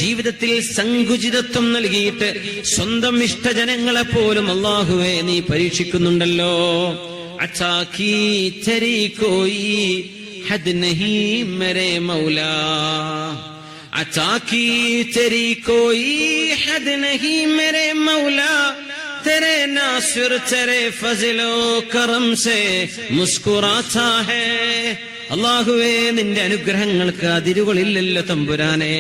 ജീവിതത്തിൽ സങ്കുചിതത്വം നൽകിയിട്ട് സ്വന്തം ഇഷ്ടജനങ്ങളെ പോലും അല്ലാഹുവേ നീ പരീക്ഷിക്കുന്നുണ്ടല്ലോ. അച്ഛാ കീ തെരി കോയി ഹദ് നഹീ മേരെ മൗലാ, അച്ഛാ കീ തെരി കോയി ഹദ് നഹീ മേരെ മൗലാ, तेरे नासिर तेरे फज़लो करम से मुस्कुराता है. അല്ലാഹുവേ, നിന്റെ അനുഗ്രഹങ്ങൾക്ക് അതിരുകളില്ലല്ലോ തമ്പുരാനെ.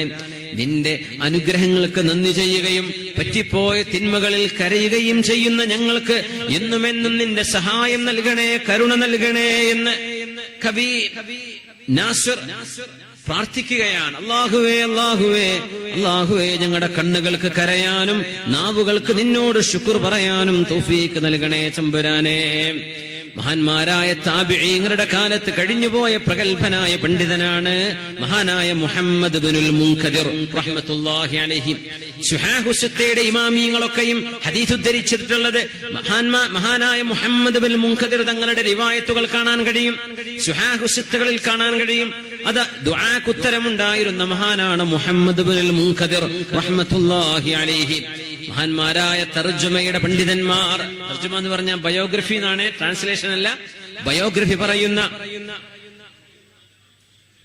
നിന്റെ അനുഗ്രഹങ്ങൾക്ക് നന്ദി ചെയ്യുകയും പറ്റിപ്പോയ തിന്മകളിൽ കരയുകയും ചെയ്യുന്ന ഞങ്ങൾക്ക് എന്നുമെന്നും നിന്റെ സഹായം നൽകണേ, കരുണ നൽകണേ എന്ന് കവി നാസിർ പ്രാർത്ഥിക്കുകയാണ്. അല്ലാഹുവേ, അല്ലാഹുവേ, അല്ലാഹുവേ, ഞങ്ങളുടെ കണ്ണുകൾക്ക് കരയാനും നാവുകൾക്ക് നിന്നോട് ശുക്ർ പറയാനും തൗഫീഖ് നൽകണേ തമ്പുരാനെ. മഹാന്മാരായ താബിഈങ്ങളുടെ കാലത്ത് കഴിഞ്ഞുപോയ പ്രഗൽഭനായ പണ്ഡിതനാണ് മഹാനായ മുഹമ്മദ് ഇബ്നുൽ മുൻകദിർ റഹ്മത്തുള്ളാഹി അലൈഹി. സുഹാഹുസ്സത്തയുടെ ഇമാമിയങ്ങളൊക്കെയും ഹദീസ് ഉദ്ധരിച്ചിട്ടുള്ളത് മഹാനായ മുഹമ്മദ് ഇബ്നുൽ മുൻകദിർ തങ്ങളുടെ റിവായത്തുകൾ കാണാൻ കഴിയും, സുഹാഹുസ്സത്തുകളിൽ കാണാൻ കഴിയും. അത് ദുആക്ക് ഉത്തരമുണ്ടായിരുന്ന മഹാനാണ് മുഹമ്മദ് ഇബ്നുൽ മുൻകദിർ റഹ്മത്തുള്ളാഹി അലൈഹി. മഹാന്മാരായ തർജുമയുടെ പണ്ഡിതന്മാർ, തർജുമ എന്ന് പറഞ്ഞാൽ ബയോഗ്രഫി എന്നാണ്, ട്രാൻസ്ലേഷൻ അല്ല, ബയോഗ്രഫി പറയുന്ന,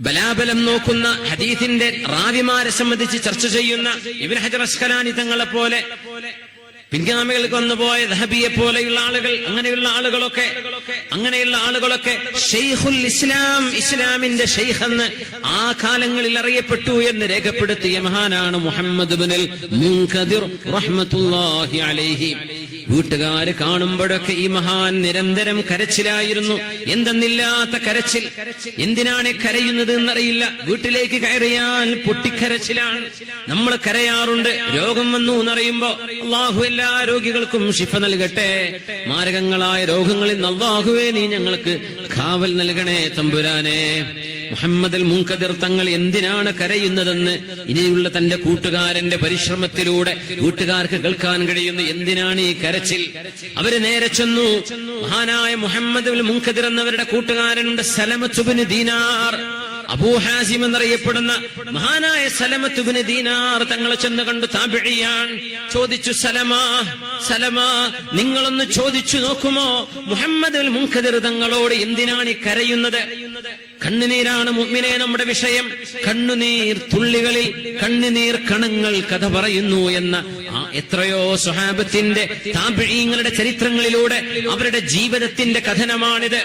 ബലാബലം നോക്കുന്ന, ഹദീസിന്റെ റാവിമാരെ സംബന്ധിച്ച് ചർച്ച ചെയ്യുന്ന ഇബ്നു ഹജർ അസ്ഖലാനി തങ്ങളെ പോലെ, പിൻഗാമികൾക്ക് വന്നുപോയ ദഹബിയെ പോലെയുള്ള ആളുകൾ, അങ്ങനെയുള്ള ആളുകളൊക്കെ ഷെയ്ഖുൽ ഇസ്ലാം, ഇസ്ലാമിന്റെ ഷെയ്ഖ് എന്ന് ആ കാലങ്ങളിൽ അറിയപ്പെട്ടു എന്ന് രേഖപ്പെടുത്തിയ മഹാനാണ് മുഹമ്മദ് ഇബ്നുൽ മുൻകദിർ റഹ്മത്തുള്ളാഹി അലൈഹി. വീട്ടുകാര് കാണുമ്പോഴൊക്കെ ഈ മഹാൻ നിരന്തരം കരച്ചിലായിരുന്നു, എന്തെന്നില്ലാത്ത കരച്ചിൽ. എന്തിനാണ് കരയുന്നത് എന്നറിയില്ല. വീട്ടിലേക്ക് കയറിയാൽ പൊട്ടിക്കരച്ചിലാണ്. നമ്മൾ കരയാറുണ്ട് രോഗം വന്നു എന്നറിയുമ്പോ. അല്ലാഹു എല്ലാ രോഗികൾക്കും ശിഫ നൽകട്ടെ. മാരകങ്ങളായ രോഗങ്ങളിൽ നിന്ന് അല്ലാഹുവേ നീ ഞങ്ങൾക്ക് കാവൽ നൽകണേ തമ്പുരാനെ. മുഹമ്മദ് അൽ മുൻകദിർ തങ്ങൾ എന്തിനാണ് കരയുന്നതെന്ന് ഇനിയുള്ള തന്റെ കൂട്ടുകാരന്റെ പരിശ്രമത്തിലൂടെ കൂട്ടുകാർക്ക് കേൾക്കാൻ കഴിയുന്നു. എന്തിനാണ് ഈ കരച്ചിൽ? അവര് നേരെ ചെന്നു. മഹാനായ മുഹമ്മദ് അൽ മുൻകദിർ എന്നവരുടെ കൂട്ടുകാരനുണ്ട് സലമത്ത് ഇബ്നു ദീനാർ, അബൂ ഹാസിം എന്നറിയപ്പെടുന്ന മഹാനായ സലമത്ത് ഇബ്നു ദീനാർ തങ്ങളെ ചെന്ന് കണ്ടു. താബിഈയാൻ. ചോദിച്ചു, സലമാ നിങ്ങളൊന്ന് ചോദിച്ചു നോക്കുമോ മുഹമ്മദ് അൽ മുൻകദിർ തങ്ങളോട് എന്തിനാണ് ഈ കരയുന്നത്? കണ്ണുനീരാണ് മുഅ്മിനേ നമ്മുടെ വിഷയം. കണ്ണുനീർ തുള്ളികളിൽ കണ്ണുനീർ കണങ്ങൾ കഥ പറയുന്നു എന്ന എത്രയോ സ്വഹാബത്തിന്റെ താബിഈങ്ങളുടെ ചരിത്രങ്ങളിലൂടെ അവരുടെ ജീവിതത്തിന്റെ കഥനമാണിത്.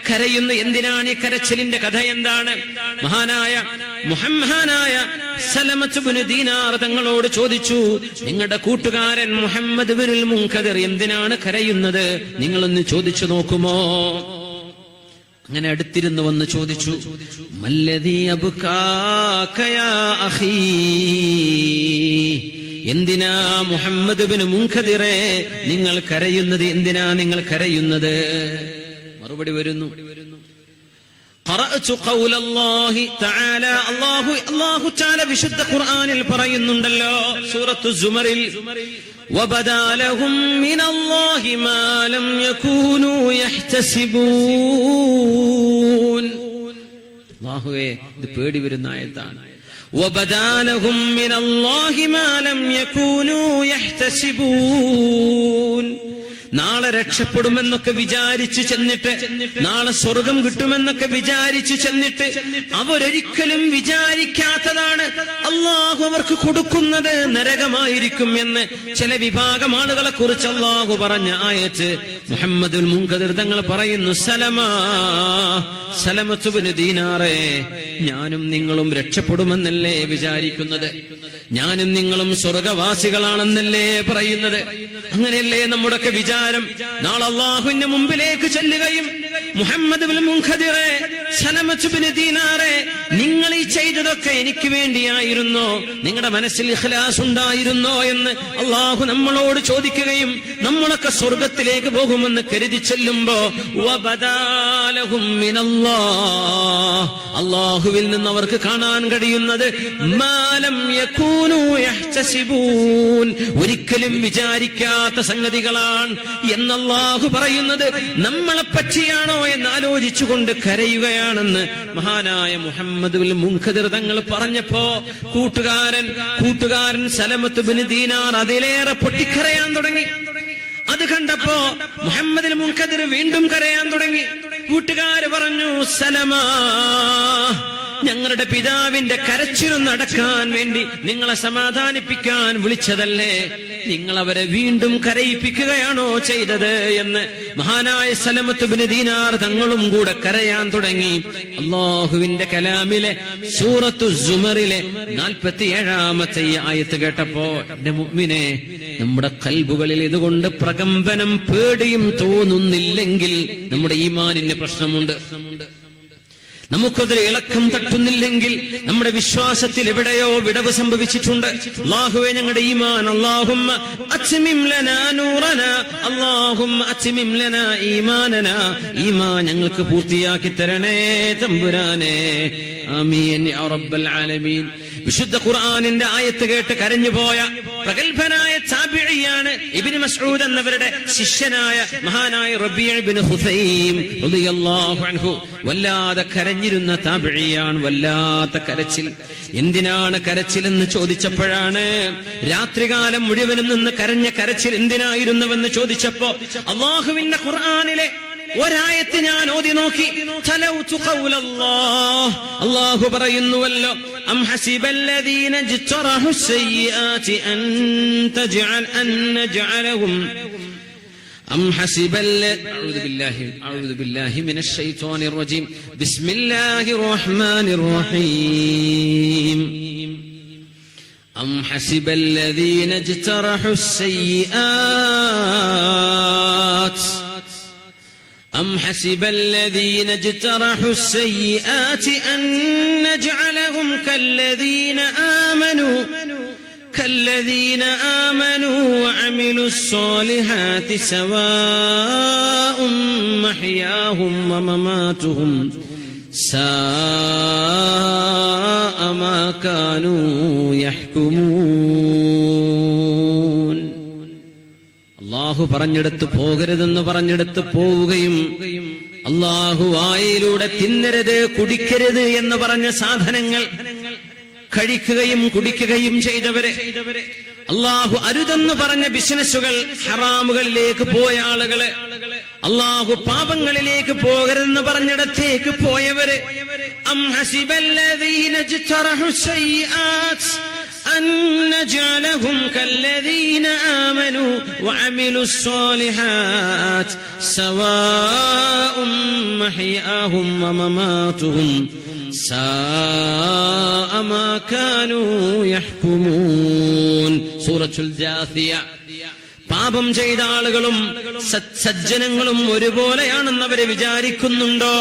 കരയുന്നു എന്തിനാണ്? ഈ കരച്ചിലിന്റെ കഥ എന്താണ്? മഹാനായ സലമത്ത് ഇബ്നു ദീനാർ തങ്ങളോട് ചോദിച്ചു, നിങ്ങളുടെ കൂട്ടുകാരൻ മുഹമ്മദ് ഇബ്നുൽ മുൻകദിർ എന്തിനാണ് കരയുന്നത്? നിങ്ങളൊന്ന് ചോദിച്ചു നോക്കുമോ? അങ്ങനെ അടുത്തിരുന്ന് വന്ന് ചോദിച്ചു, മല്ലദീ അബ്കാക യാ അഖീ, എന്തിനാ മുഹമ്മദ് ഇബ്നു മുൻകദിറേ നിങ്ങൾ കരയുന്നത്? എന്തിനാ നിങ്ങൾ കരയുന്നത്? മറുപടി വരുന്നു, ഖറഅതു ഖൗലല്ലാഹി തആല, അല്ലാഹു തആല വിശുദ്ധ ഖുർആനിൽ പറയുന്നുണ്ടല്ലോ സൂറത്തു സുമറിൽ, വബദാ ലഹും മിനല്ലാഹി മാ ലം യകൂനൂ യഹ്തസിബൂൻ. അല്ലാഹുവേ, ഇത് പേടി വരുന്ന ആയത്താണ്. വബദാ ലഹും മിനല്ലാഹി മാ ലം യകൂനൂ യഹ്തസിബൂൻ. നാളെ രക്ഷപ്പെടുമെന്നൊക്കെ വിചാരിച്ചു ചെന്നിട്ട്, നാളെ സ്വർഗം കിട്ടുമെന്നൊക്കെ വിചാരിച്ചു ചെന്നിട്ട് അവരൊരിക്കലും വിചാരിക്കാത്തതാണ് അല്ലാഹു അവർക്ക് കൊടുക്കുന്നത് നരകമായിരിക്കും എന്ന് ചില വിഭാഗം ആളുകളെ കുറിച്ച് അല്ലാഹു പറഞ്ഞ ആയത്ത് മുഹമ്മദ് അൽ മുൻകദിർ തങ്ങൾ പറയുന്നു, സലമത്ത് ഇബ്നു ദീനാറേ, ഞാനും നിങ്ങളും രക്ഷപ്പെടുമെന്നല്ലേ വിചാരിക്കുന്നത്? ഞാനും നിങ്ങളും സ്വർഗവാസികളാണെന്നല്ലേ പറയുന്നത്? അങ്ങനെയല്ലേ നമ്മുടെയൊക്കെ വിചാരം? നാളെ അല്ലാഹുവിന്റെ മുമ്പിലേക്ക് ചെല്ലുകയും മുഹമ്മദ് ഇബ്നുൽ മുൻകദിറേ, സലമത്ത് ഇബ്നു ദീനാറേ, നിങ്ങൾ ഈ ചെയ്തതൊക്കെ എനിക്ക് വേണ്ടിയായിരുന്നോ? നിങ്ങളുടെ മനസ്സിൽ ഇഖ്ലാസ് ഉണ്ടായിരുന്നോ എന്ന് അല്ലാഹു നമ്മളോട് ചോദിക്കുകയും നമ്മളൊക്കെ സ്വർഗത്തിലേക്ക് പോകുമെന്ന് കരുതി ചെല്ലുമ്പോ വബദാലഹും മിനല്ലാഹ്, അല്ലാഹുവിൽ നിന്ന് അവർക്ക് കാണാൻ കഴിയുന്നത് മാലം യകൂനൂ യഹ്തസിബൂൻ, ഒരിക്കലും വിചാരിക്കാത്ത സംഗതികളാണ് എന്ന് അല്ലാഹു പറയുന്നത് നമ്മളെ പറ്റിയാണോ എന്ന് ആലോചിച്ചുകൊണ്ട് കരയുകയാണ്. വരികയാണെന്ന് മഹാനായ മുഹമ്മദ് ബിൻ മുൻകദിർ തങ്ങൾ പറഞ്ഞപ്പോ കൂട്ടുകാരൻ സലമത്ത് ബിൻ ദീനാർ അതിലേറെ പൊട്ടിക്കരയാൻ തുടങ്ങി. അത് കണ്ടപ്പോ മുഹമ്മദ് ബിൻ മുൻകദിർ വീണ്ടും കരയാൻ തുടങ്ങി. കൂട്ടുകാര് പറഞ്ഞു, സലമാ, ഞങ്ങളുടെ പിതാവിന്റെ കരച്ചിലൊന്നടക്കാൻ വേണ്ടി നിങ്ങളെ സമാധാനിപ്പിക്കാൻ വിളിച്ചതല്ലേ, നിങ്ങൾ അവരെ വീണ്ടും കരയിപ്പിക്കുകയാണോ ചെയ്തത് എന്ന് മഹാനായ സലമത്ത് ബിൻ ദീനാർ തങ്ങളും കൂടെ കരയാൻ തുടങ്ങി. അല്ലാഹുവിന്റെ കലാമിലെ സൂറത്തു സുമറിലെ 47-ാമത്തെ ആയത്ത് കേട്ടപ്പോ എന്റെ മുഅ്മിനെ, നമ്മുടെ ഖൽബുകളിൽ ഇതുകൊണ്ട് പ്രകമ്പനം പേടിയും തോന്നുന്നില്ലെങ്കിൽ നമ്മുടെ ഈമാനിന് പ്രശ്നമുണ്ട്. നമുക്കതൊരു ഇളക്കം തട്ടുന്നില്ലെങ്കിൽ നമ്മുടെ വിശ്വാസത്തിൽ എവിടെയോ വിടവ് സംഭവിച്ചിട്ടുണ്ട്. അല്ലാഹുവേ, ഞങ്ങളുടെ ഈമാൻ, അല്ലാഹുമ്മ അത്മിം ലനാ നൂറനാ, അല്ലാഹുമ്മ അത്മിം ലനാ ഈമാനനാ, ഈമാൻ ഞങ്ങൾക്ക് പൂർത്തിയാക്കി തരണേ തമ്പുരാനെ. ആമീൻ യാ റബ്ബൽ ആലമീൻ. വിശുദ്ധ ഖുർആനിന്റെ ആയത്ത് കേട്ട് കരഞ്ഞുപോയ പ്രഗൽഭനായ താബിഈയാണ് ഇബ്നു മസ്ഊദ് എന്നവരുടെ ശിഷ്യനായ മഹാനായ റബീഅ ഇബ്നു ഹുസൈം റളിയല്ലാഹു അൻഹു. വല്ലാതെ കരഞ്ഞിരുന്ന താബിഈയാണ്. വല്ലാത്ത കരച്ചിൽ. എന്തിനാണ് കരച്ചിലെന്ന് ചോദിച്ചപ്പോഴാണ്, രാത്രികാലം മുഴുവനും നിന്ന് കരഞ്ഞ കരച്ചിൽ എന്തിനായിരുന്നുവെന്ന് ചോദിച്ചപ്പോ അല്ലാഹുവിന്റെ ഖുർആനിലെ ഒരായത്ത് ഞാൻ ഓതി നോക്കി. തലൗതു ഖൗലല്ലാഹ്, അല്ലാഹു പറയുന്നുവല്ലോ, അം ഹസിബല്ലദീന ജ്തറഹു സയ്യിആതി അൻ നജഅലഹും أم حسب أعوذ بالله من الشيطان الرجيم بسم الله الرحمن الرحيم أم حسب الذين اجترحوا السيئات أم حسب الذين اجترحوا السيئات أن نجعلهم كالذين آمنوا وعملوا الصالحات سواء محياهم ومماتهم ساء ما كانوا يحكمون. അല്ലാഹു പറഞ്ഞെടുത്ത് പോകരുതെന്ന് പറഞ്ഞെടുത്ത് പോവുകയും അല്ലാഹു വായിലൂടെ തിന്നരുത് കുടിക്കരുത് എന്ന് പറഞ്ഞ സാധനങ്ങൾ കഴിക്കുകയും കുടിക്കുകയും ചെയ്തവരെ, അല്ലാഹു അരുതെന്ന് പറഞ്ഞ ബിസിനസ്സുകൾ, ഹറാമുകളിലേക്ക് പോയ ആളുകളെ, അല്ലാഹു പാപങ്ങളിലേക്ക് പോകരുതെന്ന് പറഞ്ഞിടത്തേക്ക് പോയവരെ, അം ഹസിബല്ലദീന ജ്തറഹു സയ്യിആത് أن نجعلهم كالذين آمنوا وعملوا الصالحات سواء محياهم ومماتهم ساء ما كانوا يحكمون. സൂറത്തുൽ ജാസിയ. പാപം ചെയ്ത ആളുകളും സജ്ജനങ്ങളും ഒരുപോലെയാണെന്ന് അവരെ വിചാരിക്കുന്നുണ്ടോ?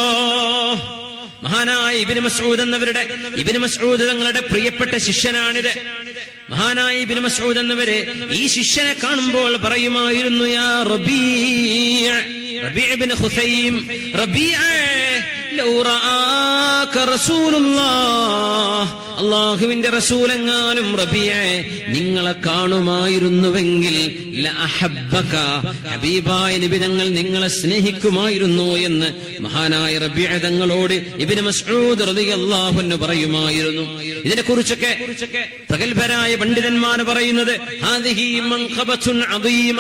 മഹാനായ ഇബ്നു മസ്ഊദ് എന്നവരുടെ, ഇബ്നു മസ്ഊദ് തങ്ങളുടെ പ്രിയപ്പെട്ട ശിഷ്യനാണിത്. മഹാനായ ഇബ്നു മസ്ഊദ് എന്നവരെ ഈ ശിഷ്യനെ കാണുമ്പോൾ പറയുമായിരുന്നു, യാ റബീഅ ഇബ്നു ഹുസൈം, റബീഅ ലൗ റആക റസൂലുള്ളാഹ്, അല്ലാഹുവിന്റെ റസൂലെങ്ങാനും റബീഅ നിങ്ങളെ കാണുമായിരുന്നുവെങ്കിൽ ലഅഹബ്ബക, ഹബീബായ നബി തങ്ങൾ നിങ്ങളെ സ്നേഹിക്കുമായിരുന്നു എന്ന് മഹാനായ റബീഅ തങ്ങളോട് ഇബ്നു മസ്ഊദ് റളിയല്ലാഹു അൻഹു പറയുമായിരുന്നു. ഇതിനെക്കുറിച്ചൊക്കെ പ്രഗൽഭരായ പണ്ഡിതന്മാർ പറയുന്നത്, ഹാദിഹി മൻഖബത്തുൻ അദീമ,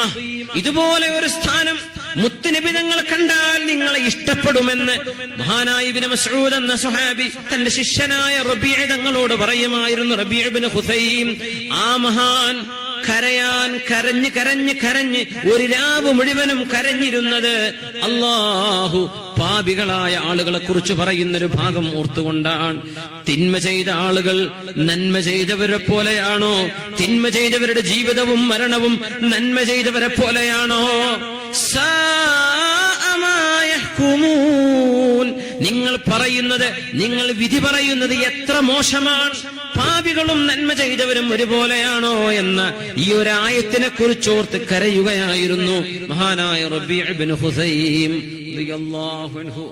ഇതുപോലെ ഒരു സ്ഥാനം മുത്തുനബി തങ്ങൾ കണ്ടാൽ നിങ്ങളെ ഇഷ്ടപ്പെടുമെന്ന് മഹാനായ ഇബ്നു മസ്ഊദ് എന്ന സ്വഹാബി തന്റെ ശിഷ്യനായ റബീഅ തങ്ങളോട് പറയുമായിരുന്നു. റബീഅ ഇബ്നു ഹുസൈം, ആ മഹാൻ കരഞ്ഞ് ഒരു രാവ് മുഴുവനും കരഞ്ഞിരുന്നത് അല്ലാഹു പാപികളായ ആളുകളെ കുറിച്ച് പറയുന്നൊരു ഭാഗം ഓർത്തുകൊണ്ടാണ്. തിന്മ ചെയ്ത ആളുകൾ നന്മ ചെയ്തവരെ പോലെയാണോ? തിന്മ ചെയ്തവരുടെ ജീവിതവും മരണവും നന്മ ചെയ്തവരെ പോലെയാണോ? നിങ്ങൾ പറയുന്നത്, നിങ്ങൾ വിധി പറയുന്നത് എത്ര മോശമാണ്. പാപികളും നന്മ ചെയ്തവരും ഒരുപോലെയാണോ എന്ന ഈ ഒരു ആയത്തിനെ കുറിച്ചോർത്ത് കരയുകയായിരുന്നു മഹാനായ റബീഅ ഇബ്നു ഹുസൈം റളിയല്ലാഹു അൻഹു.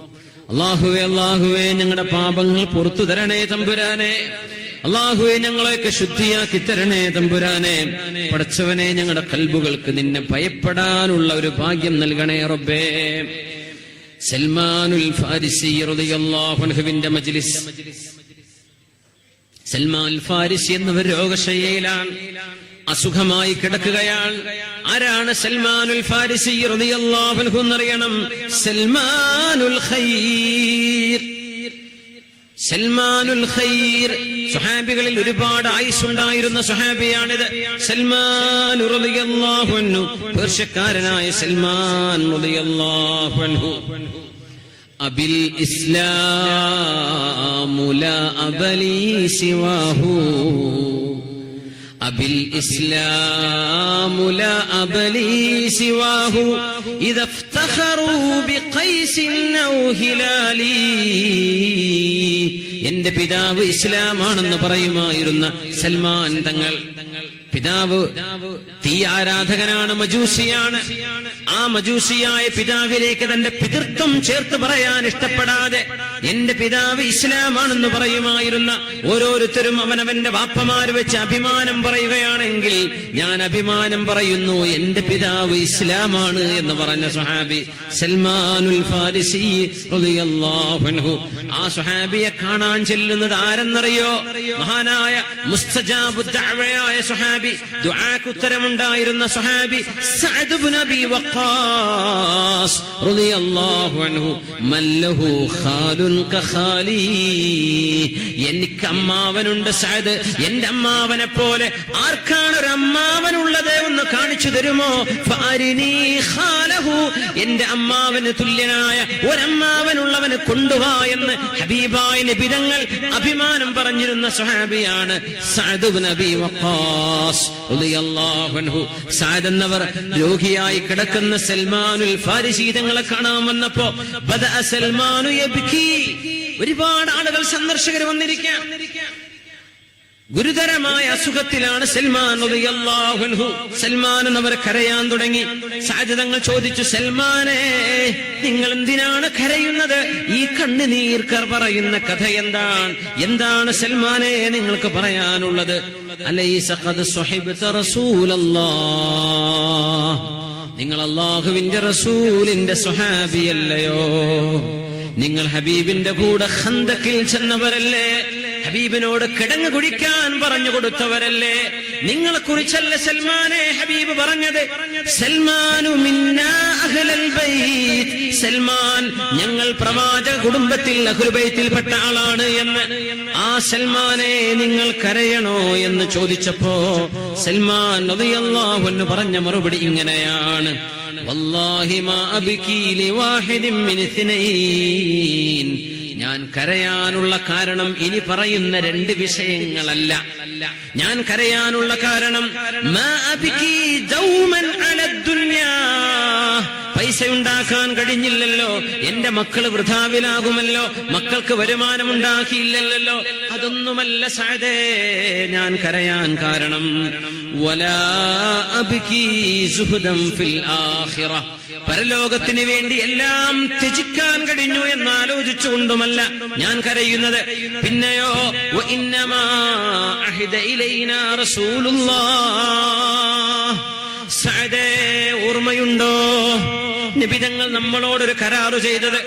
അല്ലാഹുവേ, അല്ലാഹുവേ, ഞങ്ങളുടെ പാപങ്ങൾ പുറത്തു തരണേ തമ്പുരാനെ. അല്ലാഹുവേ, ഞങ്ങളെയൊക്കെ ശുദ്ധിയാക്കി തരണേ തമ്പുരാനെ. പടച്ചവനെ, ഞങ്ങളുടെ ഖൽബുകൾക്ക് നിന്നെ ഭയപ്പെടാനുള്ള ഒരു ഭാഗ്യം നൽകണേ റബ്ബേ. സൽമാനുൽ ഫാരിസി റളിയല്ലാഹു അൻഹുവിന്റെ മജ്ലിസ്. സൽമാൻ ഫാരിസി എന്നവർ രോഗശയ്യയിലാണ്, അസുഖമായി കിടക്കുകയാണ്. ആരാണ് സൽമാനുൽ ഫാരിസി റളിയല്ലാഹു അൻഹു എന്നറിയണം? സൽമാനുൽ ഖൈർ. സൽമാനുൽ ഖൈർ സ്വഹാബികളിൽ ഒരുപാട് ആയുസ്സുണ്ടായിരുന്ന സ്വഹാബിയാണിത്. സൽമാൻ റളിയല്ലാഹു അൻഹു, പേർഷ്യക്കാരനായ സൽമാൻ റളിയല്ലാഹു അൻഹു. അബിൽ ഇസ്ലാമു ലാ അബലി സിവാഹു, അബിൽ ഇസ്ലാമു ലാ അബലി സിവാഹു ഇദാ ഇഫ്തഖറൂ ബിഖൈസിൻ ഔ ഹിലാലി. എന്റെ പിതാവ് ഇസ്ലാമാണെന്ന് പറയുമായിരുന്ന സൽമാൻ തങ്ങൾ. പിതാവ് തീ ആരാധകനാണ്, മജൂസിയാണ്. ആ മജൂസിയായ പിതാവിലേക്ക് തന്റെ പിതൃത്വം ചേർത്ത് പറയാൻ ഇഷ്ടപ്പെടാതെ എന്റെ പിതാവ് ഇസ്ലാമാണെന്ന് പറയുമായിരുന്ന ഓരോരുത്തരും അവനവന്റെ വാപ്പമാര് വെച്ച് അഭിമാനം പറയുകയാണെങ്കിൽ ഞാൻ അഭിമാനം പറയുന്നു എന്റെ പിതാവ് ഇസ്ലാമാണ് എന്ന് പറഞ്ഞ സ്വഹാബി സൽമാനുൽ ഫാരിസി റളിയല്ലാഹു അൻഹു. ആ സ്വഹാബിയെ കാണാൻ ചെല്ലുന്നത് ആരെന്നറിയോ? മഹാനായ മുസ്തജാബു ദഅവയായ സ്വഹാബി, ദുആക്ക് ഉത്തരമുണ്ടായിരുന്ന സ്വഹാബി സഅദ് ഇബ്നു അബി വഖാസ് റളിയല്ലാഹു അൻഹു. മല്ലഹു ഖാലുൻ കഖാലി, എനിക്ക് അമ്മാവനുണ്ട് സഅദ്, എന്റെ അമ്മാവനെ പോലെ ആർക്കാണ് ഒരു അമ്മാവനുള്ളത് ഒന്ന് കാണിച്ചു തരുമോ? ഫഅരിനി ഖാലഹു, എന്റെ അമ്മാവന് തുല്യനായ ഒരമ്മാവനുള്ളവന് കൊണ്ടുവാ എന്ന് ഹബീബായ നബി തങ്ങൾ അഭിമാനം പറഞ്ഞിരുന്ന സ്വഹാബിയാണ് സഅദ് ഇബ്നു അബി വഖാസ് റളിയല്ലാഹു അൻഹു. സഅദ് എന്നവർ രോഗിയായി കിടക്കുന്ന സൽമാനുൽ ഫാരിസി തങ്ങളെ കാണാൻ വന്നപ്പോ ബദഅ സൽമാനു യബ്കി, ഒരുപാട് ആളുകൾ സന്ദർശകർ വന്നിരിക്കാം. ഗുരുതരമായ അസുഖത്തിലാണ് സൽമാൻ റളിയല്ലാഹു അൻഹു. സൽമാൻ എന്നവർ കരയാൻ തുടങ്ങി. സഅദ് തങ്ങൾ ചോദിച്ചു, സൽമാനെ നിങ്ങൾ എന്തിനാണ് കരയുന്നത്? ഈ കണ്ണുനീർക്കർ പറയുന്ന കഥ എന്താണ് സൽമാനെ നിങ്ങൾക്ക് പറയാനുള്ളത്? അലൈസ ഖദ് സുഹിബ്ത റസൂലല്ലാഹ്, നിങ്ങൾ അല്ലാഹുവിന്റെ റസൂലിന്റെ സ്വഹാബിയല്ലയോ? നിങ്ങൾ ഹബീബിന്റെ കൂടെ ഖന്തക്കിൽ ചെന്നവരല്ലേ? ഹബീബിനോട് കിടങ്ങ് കുടിക്കാൻ പറഞ്ഞു കൊടുത്തവരല്ലേ? നിങ്ങളെ കുറിച്ചല്ല സൽമാനെ ഹബീബ് പറഞ്ഞത്? സൽമാനു മിന്നാ അഹ്ലൽ ബൈത്ത്, സൽമാൻ ഞങ്ങൾ പ്രവാചക കുടുംബത്തിൽ അഹ്ലുൽ ബൈത്തിൽപ്പെട്ട ആളാണ് എന്ന്. ആ സൽമാനെ നിങ്ങൾ കരയണോ എന്ന് ചോദിച്ചപ്പോ സൽമാൻ റളിയല്ലാഹു അൻഹു പറഞ്ഞ മറുപടി ഇങ്ങനെയാണ്: വല്ലാഹി മാ അബ്കി ലിവാഹിദിൻ മിൻ ഇത്നൈൻ, ഞാൻ കരയാനുള്ള കാരണം ഇനി പറയുന്ന രണ്ട് വിഷയങ്ങളല്ല. ഞാൻ കരയാനുള്ള കാരണം മാ അബ്കി ദൗമൻ അലാ ദുനിയാ, പൈസ ഉണ്ടാക്കാൻ കഴിഞ്ഞില്ലല്ലോ, എന്റെ മക്കള് വൃഥാവിലാകുമല്ലോ, മക്കൾക്ക് വരുമാനം ഉണ്ടാക്കിയില്ലല്ലോ, അതൊന്നുമല്ല സഅദേ ഞാൻ കരയാൻ കാരണം. വലാ അബ്കി സുഹ്ദൻ ഫിൽ ആഖിറ, പരലോകത്തിന് വേണ്ടി എല്ലാം ത്യജിക്കാൻ കഴിഞ്ഞു എന്നാലോചിച്ചുകൊണ്ടുമല്ല ഞാൻ കരയുന്നത്. പിന്നെയോ വഇന്നമാ അഹിദ ഇലൈനാ റസൂലുള്ളാഹ്, സഅദേ ഓർമ്മയുണ്ടോ നബിതങ്ങൾ നമ്മളോടൊരു കരാറ് ചെയ്തത്,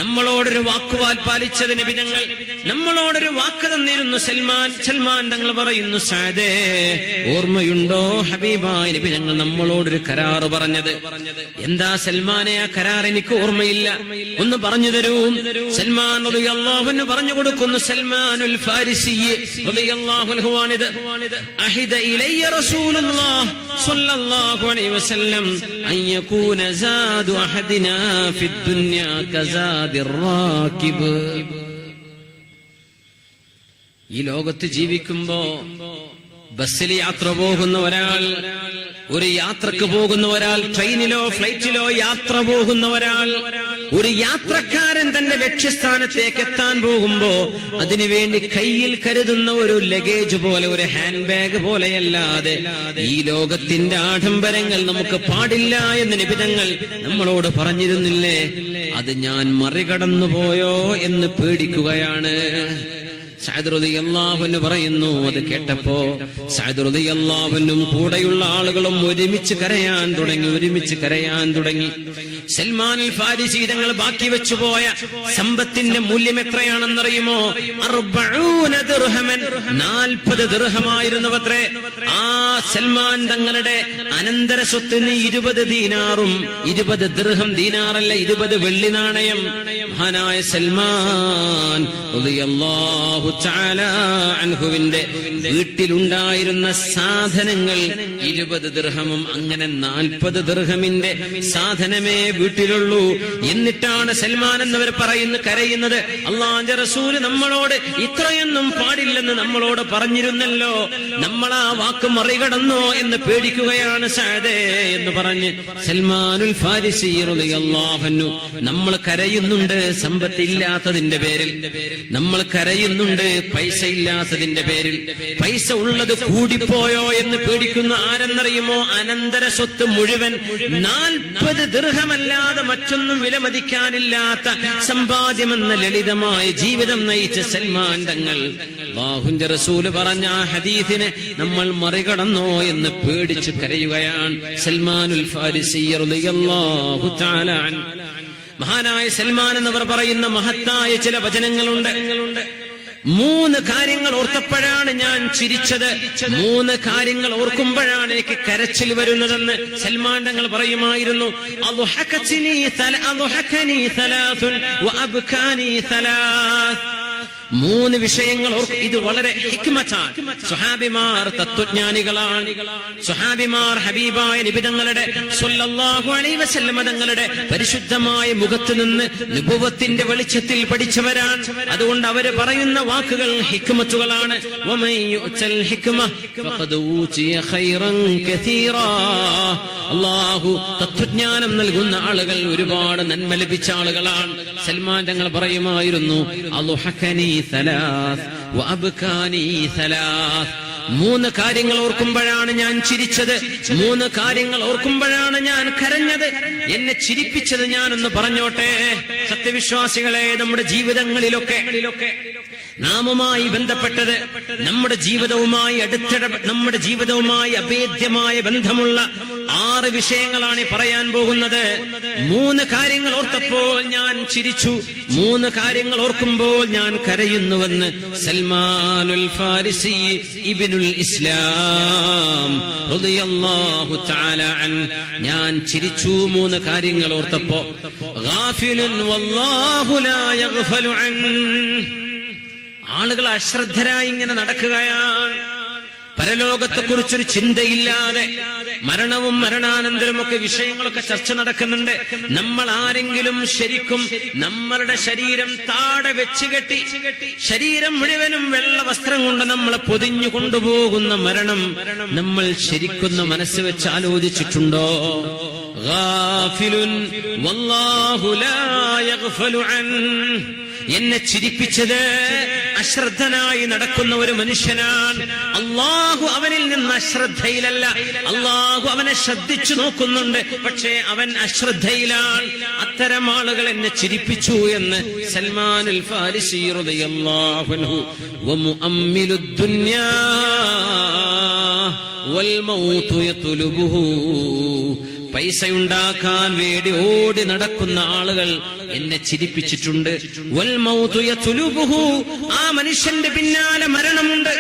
നമ്മളോടൊരു വാക്കുവാൽ പാലിച്ചത് നബിതങ്ങൾ നമ്മളോടൊരു വാക്ക് തന്നിരുന്നു. സൽമാൻ തങ്ങൾ പറയുന്നു, സഅദേ ഓർമ്മയുണ്ടോ ഹബീബായ നബിതങ്ങൾ നമ്മളോടൊരു കരാറ് പറഞ്ഞത്? എന്താ സൽമാനെ ആ കരാർ? എനിക്ക് ഓർമ്മയില്ല, ഒന്ന് പറഞ്ഞു തരൂ. സൽമാൻ റളിയല്ലാഹു അൻഹു പറഞ്ഞു കൊടുക്കുന്നു. സൽമാനുൽ ഫാരിസി റളിയല്ലാഹു അൻഹു ആണിത്. അഹിദ ഇലയ്യ റസൂലുള്ളാഹി സ്വല്ലല്ലാഹു അലൈഹി വസല്ലം അൻ യകൂന സാദു അഹദിനാ ഫിദ് ദുനിയാ കസാദിർ റാകിബ്. ഈ ലോകത്ത് ജീവിക്കുമ്പോ ബസ്സിൽ യാത്ര പോകുന്ന ഒരാൾ, ഒരു യാത്രക്ക് പോകുന്ന ഒരാൾ, ട്രെയിനിലോ ഫ്ലൈറ്റിലോ യാത്ര പോകുന്ന ഒരാൾ, ഒരു യാത്രക്കാരൻ തന്റെ ലക്ഷ്യസ്ഥാനത്തേക്ക് എത്താൻ പോകുമ്പോ അതിനുവേണ്ടി കയ്യിൽ കരുതുന്ന ഒരു ലഗേജ് പോലെ, ഒരു ഹാൻഡ് ബാഗ് പോലെയല്ലാതെ ഈ ലോകത്തിന്റെ ആഡംബരങ്ങൾ നമുക്ക് പാടില്ല എന്ന് നിബിധങ്ങൾ നമ്മളോട് പറഞ്ഞിരുന്നില്ലേ? അത് ഞാൻ മറികടന്നു പോയോ എന്ന് പേടിക്കുകയാണ്. സഅദ് റളിയല്ലാഹു അൻഹു പറയുന്നു, അത് കേട്ടപ്പോ സഅദ് റളിയല്ലാഹു അൻഹും കൂടെയുള്ള ആളുകളും ഒരുമിച്ച് കരയാൻ തുടങ്ങി. സൽമാൻ അൽ ഫാരിസി തങ്ങൾ ബാക്കി വെച്ചുപോയ സമ്പത്തിന്റെ മൂല്യം എത്രയാണെന്നറിയുമോ? 40 ദിർഹമൻ, 40 ദിർഹമായിരുന്നുവത്രേ. ആ സൽമാൻ തങ്ങളുടെ അനന്തര സ്വത്തിന് 20 ദീനാറും, 20 ദിർഹം, ദീനാറല്ല 20 വെള്ളി നാണയം. മഹാനായ സൽമാൻ റളിയല്ലാഹു തആല അൻഹുവിന്റെ വീട്ടിലുണ്ടായിരുന്ന സാധനങ്ങൾ 20 ദിർഹമും, അങ്ങനെ 40 ദിർഹമിന്റെ സാധനമേ വീട്ടിലുള്ളൂ. എന്നിട്ടാണ് സൽമാൻ എന്നവർ കരയുന്നത്, അല്ലാഹുവിന്റെ റസൂൽ നമ്മളോട് ഇത്രയൊന്നും പാടില്ലെന്ന് നമ്മളോട് പറഞ്ഞിരുന്നല്ലോ, നമ്മൾ ആ വാക്ക് മറികടന്നോ എന്ന് പേടിക്കുകയാണ് സഅദേ എന്ന് പറഞ്ഞ് സൽമാനുൽ ഫാരിസി റളിയല്ലാഹു അൻഹു നമ്മൾ കരയുന്നുണ്ട് സമ്പത്തില്ലാത്തതിന്റെ പേരിൽ, നമ്മൾ കരയുന്നുണ്ട് പൈസ ഇല്ലാത്തതിന്റെ പേരിൽ. പൈസ ഉള്ളത് കൂടിപ്പോയോ എന്ന് പേടിക്കുന്ന ആരെന്നറിയുമോ? അനന്തര സ്വത്ത് മുഴുവൻ 40 ദിർഹമല്ലാതെ മറ്റൊന്നും വിലമതിക്കാനില്ലാത്ത സമ്പാദ്യമെന്ന ലളിതമായ ജീവിതം നയിച്ച സൽമാൻ തങ്ങൾ. അല്ലാഹുവിന്റെ റസൂൽ പറഞ്ഞ ആ ഹദീസിനെ നമ്മൾ മറികടന്നോ എന്ന് പേടിച്ചു കരയുകയാണ് സൽമാനുൽ ഫാരിസി റളിയല്ലാഹു തആല അൻഹു. മഹാനായ സൽമാൻ എന്നവർ പറയുന്ന മഹത്തായ ചില വചനങ്ങളുണ്ട്. 3 കാര്യങ്ങൾ ഓർത്തപ്പോഴാണ് ഞാൻ ചിരിച്ചത്, 3 കാര്യങ്ങൾ ഓർക്കുമ്പോഴാണ് എനിക്ക് കരച്ചിൽ വരുന്നതെന്ന് സൽമാൻ തങ്ങൾ പറയുമായിരുന്നു. അദ്ഹകനി 3 വഅബ്കാനി 3. 3 വിഷയങ്ങൾ ഇത് വളരെ ഹിക്മത്താണ്. സ്വഹാബിമാർ തത്വജ്ഞാനികളാണ്. സ്വഹാബിമാർ ഹബീബായ നബി തങ്ങളുടെ സ്വല്ലല്ലാഹു അലൈഹി വസല്ലം തങ്ങളുടെ പരിശുദ്ധമായ മുഖത്ത് നിന്ന് നുബുവത്തിന്റെ വെളിച്ചത്തിൽ പഠിച്ചവരാണ്. അതുകൊണ്ട് അവര് പറയുന്ന വാക്കുകൾ ഹിക്മത്തുകളാണ്. വമൻ യുഅ്തൽ ഹിക്മ ഫഖദ് ഊതിയ ഖൈറൻ കസീറാ. അല്ലാഹു തത്വജ്ഞാനം നൽകുന്ന ആളുകൾ ഒരുപാട് നന്മ ലഭിച്ച ആളുകളാണ്. സൽമാൻ തങ്ങൾ പറയുമായിരുന്നു, അദ്ഹകനി 3 വഅബ്കാനി 3. 3 കാര്യങ്ങൾ ഓർക്കുമ്പോഴാണ് ഞാൻ ചിരിച്ചത്, 3 കാര്യങ്ങൾ ഓർക്കുമ്പോഴാണ് ഞാൻ കരഞ്ഞത്. എന്നെ ചിരിപ്പിച്ചത് ഞാനൊന്ന് പറഞ്ഞോട്ടെ. സത്യവിശ്വാസികളെ, നമ്മുടെ ജീവിതങ്ങളിലൊക്കെ നാമുമായി ബന്ധപ്പെട്ടത്, നമ്മുടെ ജീവിതവുമായി അഭേദ്യമായ ബന്ധമുള്ള 6 വിഷയങ്ങളാണ് പറയാൻ പോകുന്നത്. 3 കാര്യങ്ങൾ ഓർത്തപ്പോൾ ഞാൻ ചിരിച്ചു, 3 കാര്യങ്ങൾ ഓർക്കുമ്പോൾ ഞാൻ കരയുന്നുവെന്ന് സൽമാനുൽ ഫാരിസി ഇബ്നുൽ ഇസ്ലാം റളിയല്ലാഹു തആല അൻഹു. ഞാൻ ചിരിച്ചു 3 കാര്യങ്ങൾ ഓർത്തപ്പോ. ഗാഫിലുൻ വല്ലാഹു ലാ യഗ്ഫലു അൻ. ആളുകൾ അശ്രദ്ധരായി ഇങ്ങനെ നടക്കുകയാണ്. പരലോകത്തെക്കുറിച്ചൊരു ചിന്തയില്ലാതെ മരണവും മരണാനന്തരമൊക്കെ വിഷയങ്ങളൊക്കെ ചർച്ച നടക്കുന്നുണ്ട്. നമ്മൾ ആരെങ്കിലും ശരിക്കും നമ്മളുടെ ശരീരം താഴെ വെച്ച് കെട്ടി ശരീരം മുഴുവനും വെള്ള വസ്ത്രം കൊണ്ട് നമ്മളെ പൊതിഞ്ഞു കൊണ്ടുപോകുന്ന മരണം നമ്മൾ ശരിക്കൊന്ന് മനസ്സ് വെച്ച് ആലോചിച്ചിട്ടുണ്ടോ? ഗാഫിലുൻ വല്ലാഹു ലാ യഗ്ഫലു അൻ. എന്നെ ചിരിപ്പിച്ചത് അശ്രദ്ധനായി നടക്കുന്ന ഒരു മനുഷ്യനാണ്. അല്ലാഹു അവനിൽ നിന്ന് അശ്രദ്ധയിലല്ല, അല്ലാഹു അവനെ ശ്രദ്ധിച്ചു നോക്കുന്നുണ്ട്, പക്ഷേ അവൻ അശ്രദ്ധയിലാണ്. അത്തരം ആളുകൾ എന്നെ ചിരിപ്പിച്ചു എന്ന് സൽമാനുൽ ഫാരിസി റളിയല്ലാഹു അൻഹു. വമുഅമ്മിലുദ് ദുനിയാ വൽ മൗതു യത്ലുബുഹു. പൈസയുണ്ടാക്കാൻ വേണ്ടി ഓടി നടക്കുന്ന ആളുകൾ എന്നെ ചിരിപ്പിച്ചിട്ടുണ്ട്. വൽ മൗതു യത്ലുബുഹു. ആ മനുഷ്യന്റെ പിന്നാലെ മരണമുണ്ട്.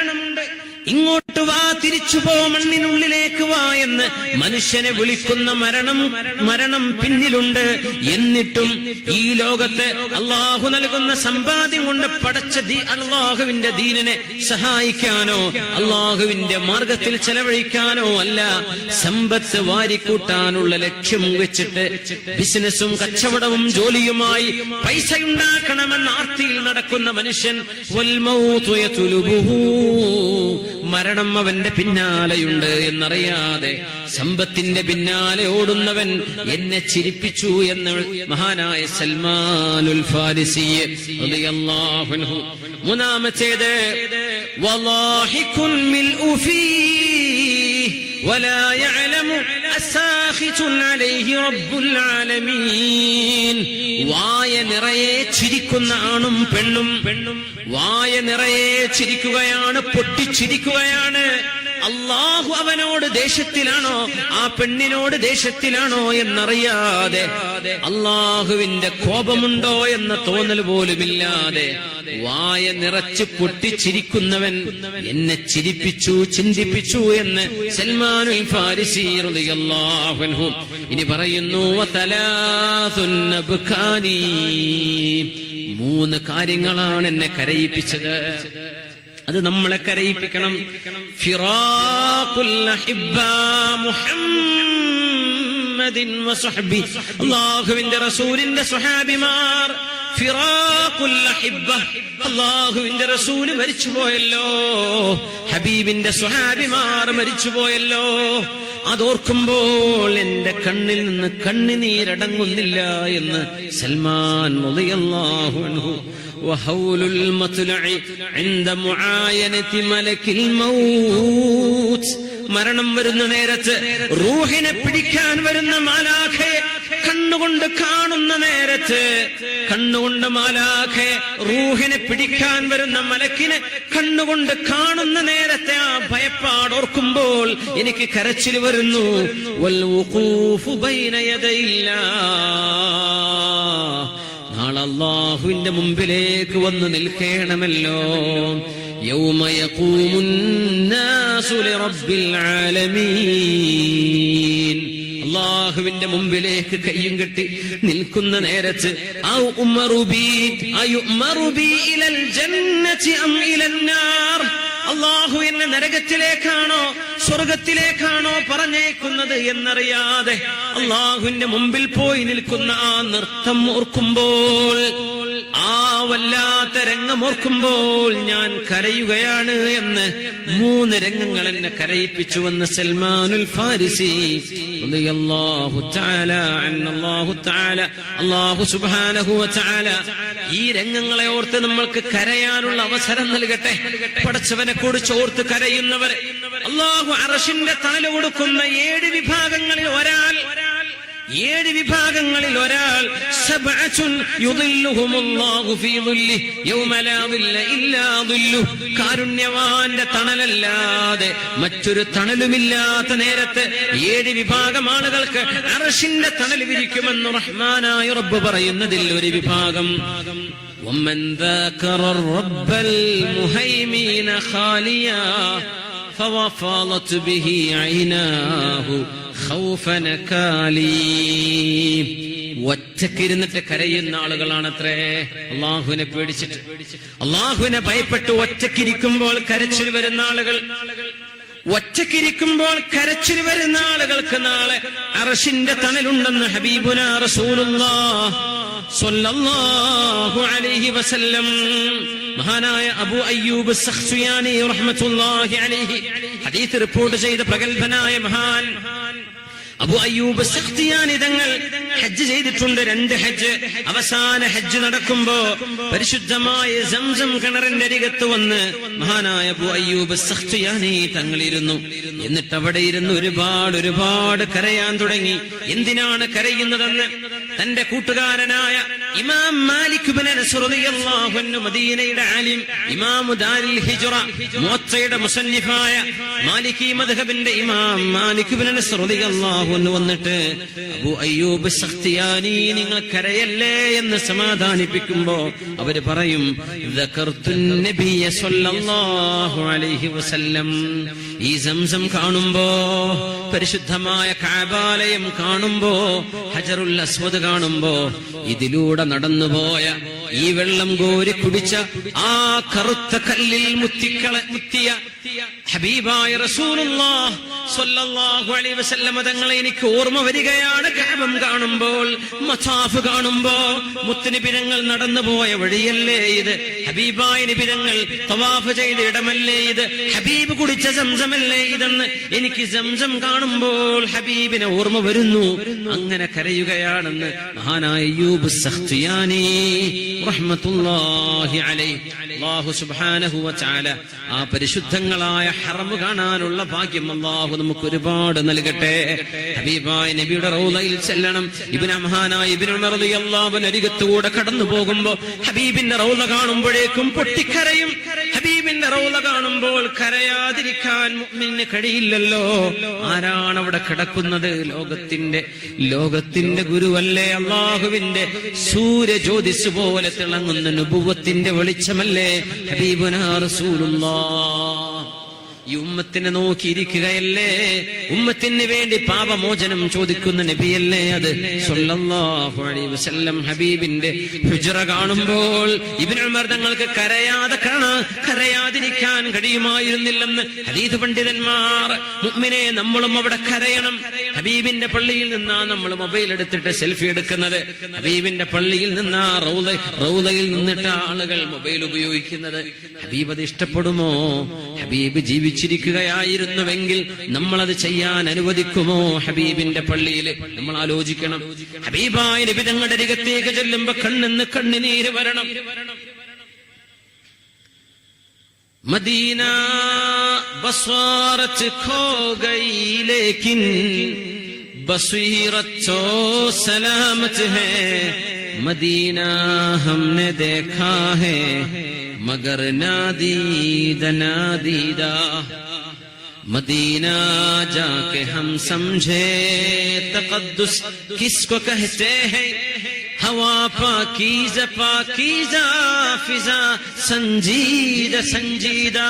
ഇങ്ങോട്ട് വാ, തിരിച്ചു പോ, മണ്ണിനുള്ളിലേക്ക് വാ എന്ന് മനുഷ്യനെ വിളിക്കുന്ന മരണം പിന്നിലുണ്ട്. എന്നിട്ടും ഈ ലോകത്ത് അള്ളാഹു നൽകുന്ന സമ്പാദ്യം കൊണ്ട് പടച്ച അള്ളാഹുവിന്റെ ദീനിനെ സഹായിക്കാനോ അള്ളാഹുവിന്റെ മാർഗത്തിൽ ചെലവഴിക്കാനോ അല്ല, സമ്പത്ത് വാരിക്കൂട്ടാനുള്ള ലക്ഷ്യം വെച്ചിട്ട് ബിസിനസ്സും കച്ചവടവും ജോലിയുമായി പൈസയുണ്ടാക്കണമെന്ന ആർത്തിയിൽ നടക്കുന്ന മനുഷ്യൻ വൽ മൗതു യത്ലുബുഹു. മരണം അവന്റെ പിന്നാലെയുണ്ട് എന്നറിയാതെ സമ്പത്തിന്റെ പിന്നാലെ ഓടുന്നവൻ എന്നെ ചിരിപ്പിച്ചു എന്ന് മഹാനായ സൽമാനുൽ ഫാരിസി റളിയല്ലാഹു അൻഹു. 3-ാമത്തേത് വലാഹികുൻ മിൽഉ ഫീഹി വലാ യഅലമു അസാഖിതുൻ അലൈഹി റബ്ബുൽ ആലമീൻ. വായ നിറയെ ചിരിക്കുന്ന ആണും പെണ്ണും വായ നിറയെ ചിരിക്കുകയാണ്, പൊട്ടിച്ചിരിക്കുകയാണ്. അള്ളാഹു അവനോട് ദേഷ്യത്തിലാണോ ആ പെണ്ണിനോട് ദേഷ്യത്തിലാണോ എന്നറിയാതെ, അള്ളാഹുവിന്റെ കോപമുണ്ടോ എന്ന തോന്നൽ പോലുമില്ലാതെ വായ നിറച്ച് പൊട്ടിച്ചിരിക്കുന്നവൻ എന്നെ ചിരിപ്പിച്ചു, ചിന്തിപ്പിച്ചു എന്ന് സൽമാനുൽ ഫാരിസി റളിയല്ലാഹു അൻഹു ഇനി പറയുന്നു. മൂന്ന് കാര്യങ്ങളാണ് എന്നെ കരയിപ്പിച്ചത്. അത് നമ്മളെ കരയിപ്പിക്കണം. ഫിറാഖുൽ അഹിബ്ബാ മുഹമ്മദിൻ വസ്വഹ്ബി, അല്ലാഹുവിന്റെ റസൂലിന്റെ സ്വഹാബിമാർ. ഫിറാഖുൽ അഹിബ്ബ, അല്ലാഹുവിന്റെ റസൂൽ മരിച്ചുപോയല്ലോ, ഹബീബിന്റെ സ്വഹാബിമാർ മരിച്ചുപോയല്ലോ. അതോർക്കുമ്പോൾ എന്റെ കണ്ണിൽ നിന്ന് കണ്ണുനീരടങ്ങുന്നില്ല എന്ന് സൽമാൻ റളിയല്ലാഹു അൻഹു. വഹൗലുൽ മത്ലഇ ഇൻദ മുആയനതി മലക്കിൽ മൗത്ത്, മരണം വരുന്ന നേരത്ത് റൂഹിനെ പിടിക്കാൻ വരുന്ന മാലാഖയെ കണ്ണുകൊണ്ട് കാണുന്ന നേരത്ത്, കണ്ണുകൊണ്ട് മാലാഖയെ റൂഹിനെ പിടിക്കാൻ വരുന്ന മലക്കിനെ കണ്ണുകൊണ്ട് കാണുന്ന നേരത്തെ ആ ഭയപ്പാടോർക്കുമ്പോൾ എനിക്ക് കരച്ചിൽ വരുന്നു. വൽ വുഖൂഫു ബൈന യദയില്ലാഹ്, നാളെ അല്ലാഹുവിന്റെ മുമ്പിലേക്ക് വന്ന് നിൽക്കണമല്ലോ. യൗമ യഖൂമുൻ നാസു ലിറബ്ബിൽ ആലമീൻ, അല്ലാഹുവിന്റെ മുമ്പിലേക്ക് കയ്യും കെട്ടി നിൽക്കുന്ന നേരത്ത് ഔ ഉമറു ബി അയുമറു ബി ഇലൽ ജന്നതി അം ഇലൻ നാർ, അല്ലാഹു എന്നെ നരകത്തിലേക്കാണോ സ്വർഗത്തിലേക്കാണോ പറഞ്ഞേക്കുന്നത് എന്നറിയാതെ അല്ലാഹുവിന്റെ മുമ്പിൽ പോയി നിൽക്കുന്ന ആ നൃത്തം ഓർക്കുമ്പോൾ, ആ വല്ലാത്ത രംഗമോർക്കുമ്പോൾ ഞാൻ കരയുകയാണ് എന്ന് മൂന്ന് രംഗങ്ങൾ എന്നെ കരയിപ്പിച്ചുവെന്ന് സൽമാനുൽ ഫാരിസി റളിയല്ലാഹു തആല അൻഹു. അല്ലാഹു സുബ്ഹാനഹു വ തആല ഈ രംഗങ്ങളെ ഓർത്ത് നമ്മൾക്ക് കരയാനുള്ള അവസരം നൽകട്ടെ. പടച്ചവനെ കുറിച്ച് ഓർത്ത് കരയുന്നവർ അല്ലാഹു അർശിന്റെ തണൽ കൊടുക്കുന്ന 7 വിഭാഗങ്ങളിൽ ഒരാൾ സബഅത്തുൻ യുദില്ലുഹുമുല്ലാഹു ഫീ ദുല്ലി യൗമ ലാ ദില്ല ഇല്ലാ ദില്ലു, കാരുണ്യവാന്റെ തണലല്ലാതെ മറ്റൊരു തണലുമില്ലാത്ത നേരത്ത് 7 വിഭാഗം ആളുകൾക്ക് അർശിന്റെ തണൽ വിരിക്കുമെന്ന് റഹ്മാനായ റബ്ബ് പറയുന്നതിൽ ഒരു വിഭാഗം വമൻ ദാകറ റബ്ബൽ മുഹൈമിന ഖാലിയാ ഫവഫാളത് ബിഹി ഐനാഹു ഖൗഫൻ കാലി, ഒറ്റക്കിരുന്നിട്ട് കരയുന്ന ആളുകളാണത്രേ. അള്ളാഹുവിനെ പേടിച്ചിട്ട്, അള്ളാഹുവിനെ ഭയപ്പെട്ട് ഒറ്റക്കിരിക്കുമ്പോൾ കരച്ചിൽ വരുന്ന ആളുകൾ, ഒറ്റക്കിരിക്കുമ്പോൾ കരച്ചിൽ വരുന്ന ആളുകൾക്ക് നാളെ അർശിന്റെ തണലുണ്ടെന്ന് ഹബീബുനാ റസൂലുള്ളാഹ് സ്വല്ലല്ലാഹു അലൈഹി വസല്ലം. മഹാനായ അബൂ അയ്യൂബ് സഖ്സിയാനി റഹ്മത്തുള്ളാഹി അലൈഹി ഹദീസ് റിപ്പോർട്ട് ചെയ്ത പ്രഗൽഭനായ മഹാൻ അബൂ അയ്യൂബ് സഖ്തിയാനി തങ്ങൾ ഹജ്ജ് ചെയ്തിട്ടുണ്ട്, 2 ഹജ്ജ്. അവസാന ഹജ്ജ് നടക്കുമ്പോ പരിശുദ്ധമായ സംസം കിണറിന്റെ അരികത്ത് വന്ന് മഹാനായ അബൂ അയ്യൂബ് സഖ്തിയാനി തങ്ങൾ ഇരുന്നു. എന്നിട്ട് അവിടെ ഇരുന്ന് ഒരുപാട് കരയാൻ തുടങ്ങി. എന്തിനാണ് കരയുന്നതെന്ന് തന്റെ കൂട്ടുകാരനായ ഇമാം മാലിക് ഇബ്നു അനസ് റളിയല്ലാഹു അൻഹു, മദീനയുടെ ആലിം, ഇമാം ദാരിൽ ഹിജ്റ, മുവത്തയുടെ മുസന്നിഫായ മാലികി മദ്ഹബിന്റെ ഇമാം മാലിക് ഇബ്നു അനസ് റളിയല്ലാഹു അൻഹു വന്നിട്ട് അബൂ അയ്യൂബ് സഖ്തിയാനി നിങ്ങൾ കരയല്ലേ എന്ന് സമാധാനിപ്പിക്കുമ്പോ അവര് പറയും ദകർത്തുൻ നബിയ സ്വല്ലല്ലാഹു അലൈഹി വസല്ലം. ഈ സംസം കാണുമ്പോ, പരിശുദ്ധമായ കഅബാലയം കാണുമ്പോ, ഹജറുൽ അസ്വദ് കാണുമ്പോ, ഇതിലൂടെ നടന്നുപോയ ഈ വെള്ളം കോരി കുടിച്ച ആ കറുത്ത കല്ലിൽ മുത്തിയ ഹബീബായ റസൂലുള്ളാഹ് സ്വല്ലല്ലാഹു അലൈഹി വസല്ലം തങ്ങളെ എനിക്ക് ഓർമ്മ വരികയാണ്. കഅബം കാണുമ്പോൾ, മസാഫ് കാണുമ്പോ, മുത്തുനബിരങ്ങൾ നടന്നുപോയ വഴിയല്ലേ ഇത്? ഹബീബായ നബിരങ്ങൾ തവാഫ് ചെയ്ത ഇടമല്ലേ ഇത്? ഹബീബ് കുടിച്ച സംസമല്ലേ ഇതെന്ന് എനിക്ക് സംസം കാണുമ്പോൾ ഹബീബിനെ ഓർമ്മ വരുന്നു. അങ്ങനെ കരയുകയാണെന്ന് മഹാനായ അയ്യൂബ് സഖ്തിയാനി റഹ്മത്തുള്ളാഹി അലൈഹി. അല്ലാഹു സുബ്ഹാനഹു വ തആല ആ പരിശുദ്ധങ്ങളായ ഹറം കാണാനുള്ള ഭാഗ്യം അല്ലാഹു നമുക്ക് ഒരുപാട് നൽകട്ടെ. ഹബീബായ നബിയുടെ റൗളയിൽ ചെല്ലണം. മഹാനായ ഇബ്നു ഉമർ റളിയല്ലാഹു അൻഹു അരികത്തൂടെ കടന്നു പോകുമ്പോ ഹബീബിന്റെ റൗള കാണുമ്പോഴേക്കും പൊട്ടിക്കരയും. ഹബീബിന്റെ റൗള കാണുമ്പോൾ കരയാതിരിക്കാൻ മുഅ്മിനിന് കഴിയില്ലല്ലോ. ആരാണ് അവിടെ കിടക്കുന്നത്? ലോകത്തിന്റെ ഗുരുവല്ലേ? അല്ലാഹുവിന്റെ സൂര്യജ്യോതിസ് പോലെ തിളങ്ങുന്ന നുബുവത്തിന്റെ വെളിച്ചമല്ലേ ഹബീബുനാ റസൂലുള്ളാഹ്. ഈ ഉമ്മത്തിനെ നോക്കിയിരിക്കുകയല്ലേ? ഉമ്മത്തിന് വേണ്ടി പാപമോചനം ചോദിക്കുന്ന നബിയല്ലേ അത് സ്വല്ലല്ലാഹു അലൈഹി വസല്ലം. ഹബീബിന്റെ ഹുജ്റ കാണുമ്പോൾ ഇബ്നു ഉമർ തങ്ങൾക്ക് കരയാതിരിക്കാൻ കഴിയുമായിരുന്നില്ലെന്ന് ഹദീസ് പണ്ഡിതന്മാർ. മുഅ്മിനെ, നമ്മളും അവിടെ കരയണം. ഹബീബിന്റെ പള്ളിയിൽ നിന്നാ നമ്മൾ മൊബൈൽ എടുത്തിട്ട് സെൽഫി എടുക്കുന്നത്. ഹബീബിന്റെ പള്ളിയിൽ നിന്നാ റൗളയിൽ നിന്നിട്ട് ആളുകൾ മൊബൈൽ ഉപയോഗിക്കുന്നത്. ഹബീബ് അത് ഇഷ്ടപ്പെടുമോ? ഹബീബ് ജീവിച്ചിരിക്കുകയായിരുന്നുവെങ്കിൽ നമ്മളത് ചെയ്യാൻ അനുവദിക്കുമോ? ഹബീബിന്റെ പള്ളിയിൽ നമ്മൾ ആലോചിക്കണം. ഹബീബായ നബി തങ്ങളുടെ അരികത്തേക്ക് ചെല്ലുമ്പോ കണ്ണിന്ന് കണ്ണുനീര് വരണം. മദീന ബസ്വാറത്ത് ഖോ ഗയി ലേകിൻ ബസ്വീറത്ത് തോ സലാമത്ത് ഹൈ. മദീന ഹംനെ ദേഖാ ഹൈ मगर नादीदा मदीना जाके हम समझे तक़द्दुस किसको कहते हैं. हवा पाकीज़ा फिजा संजीदा.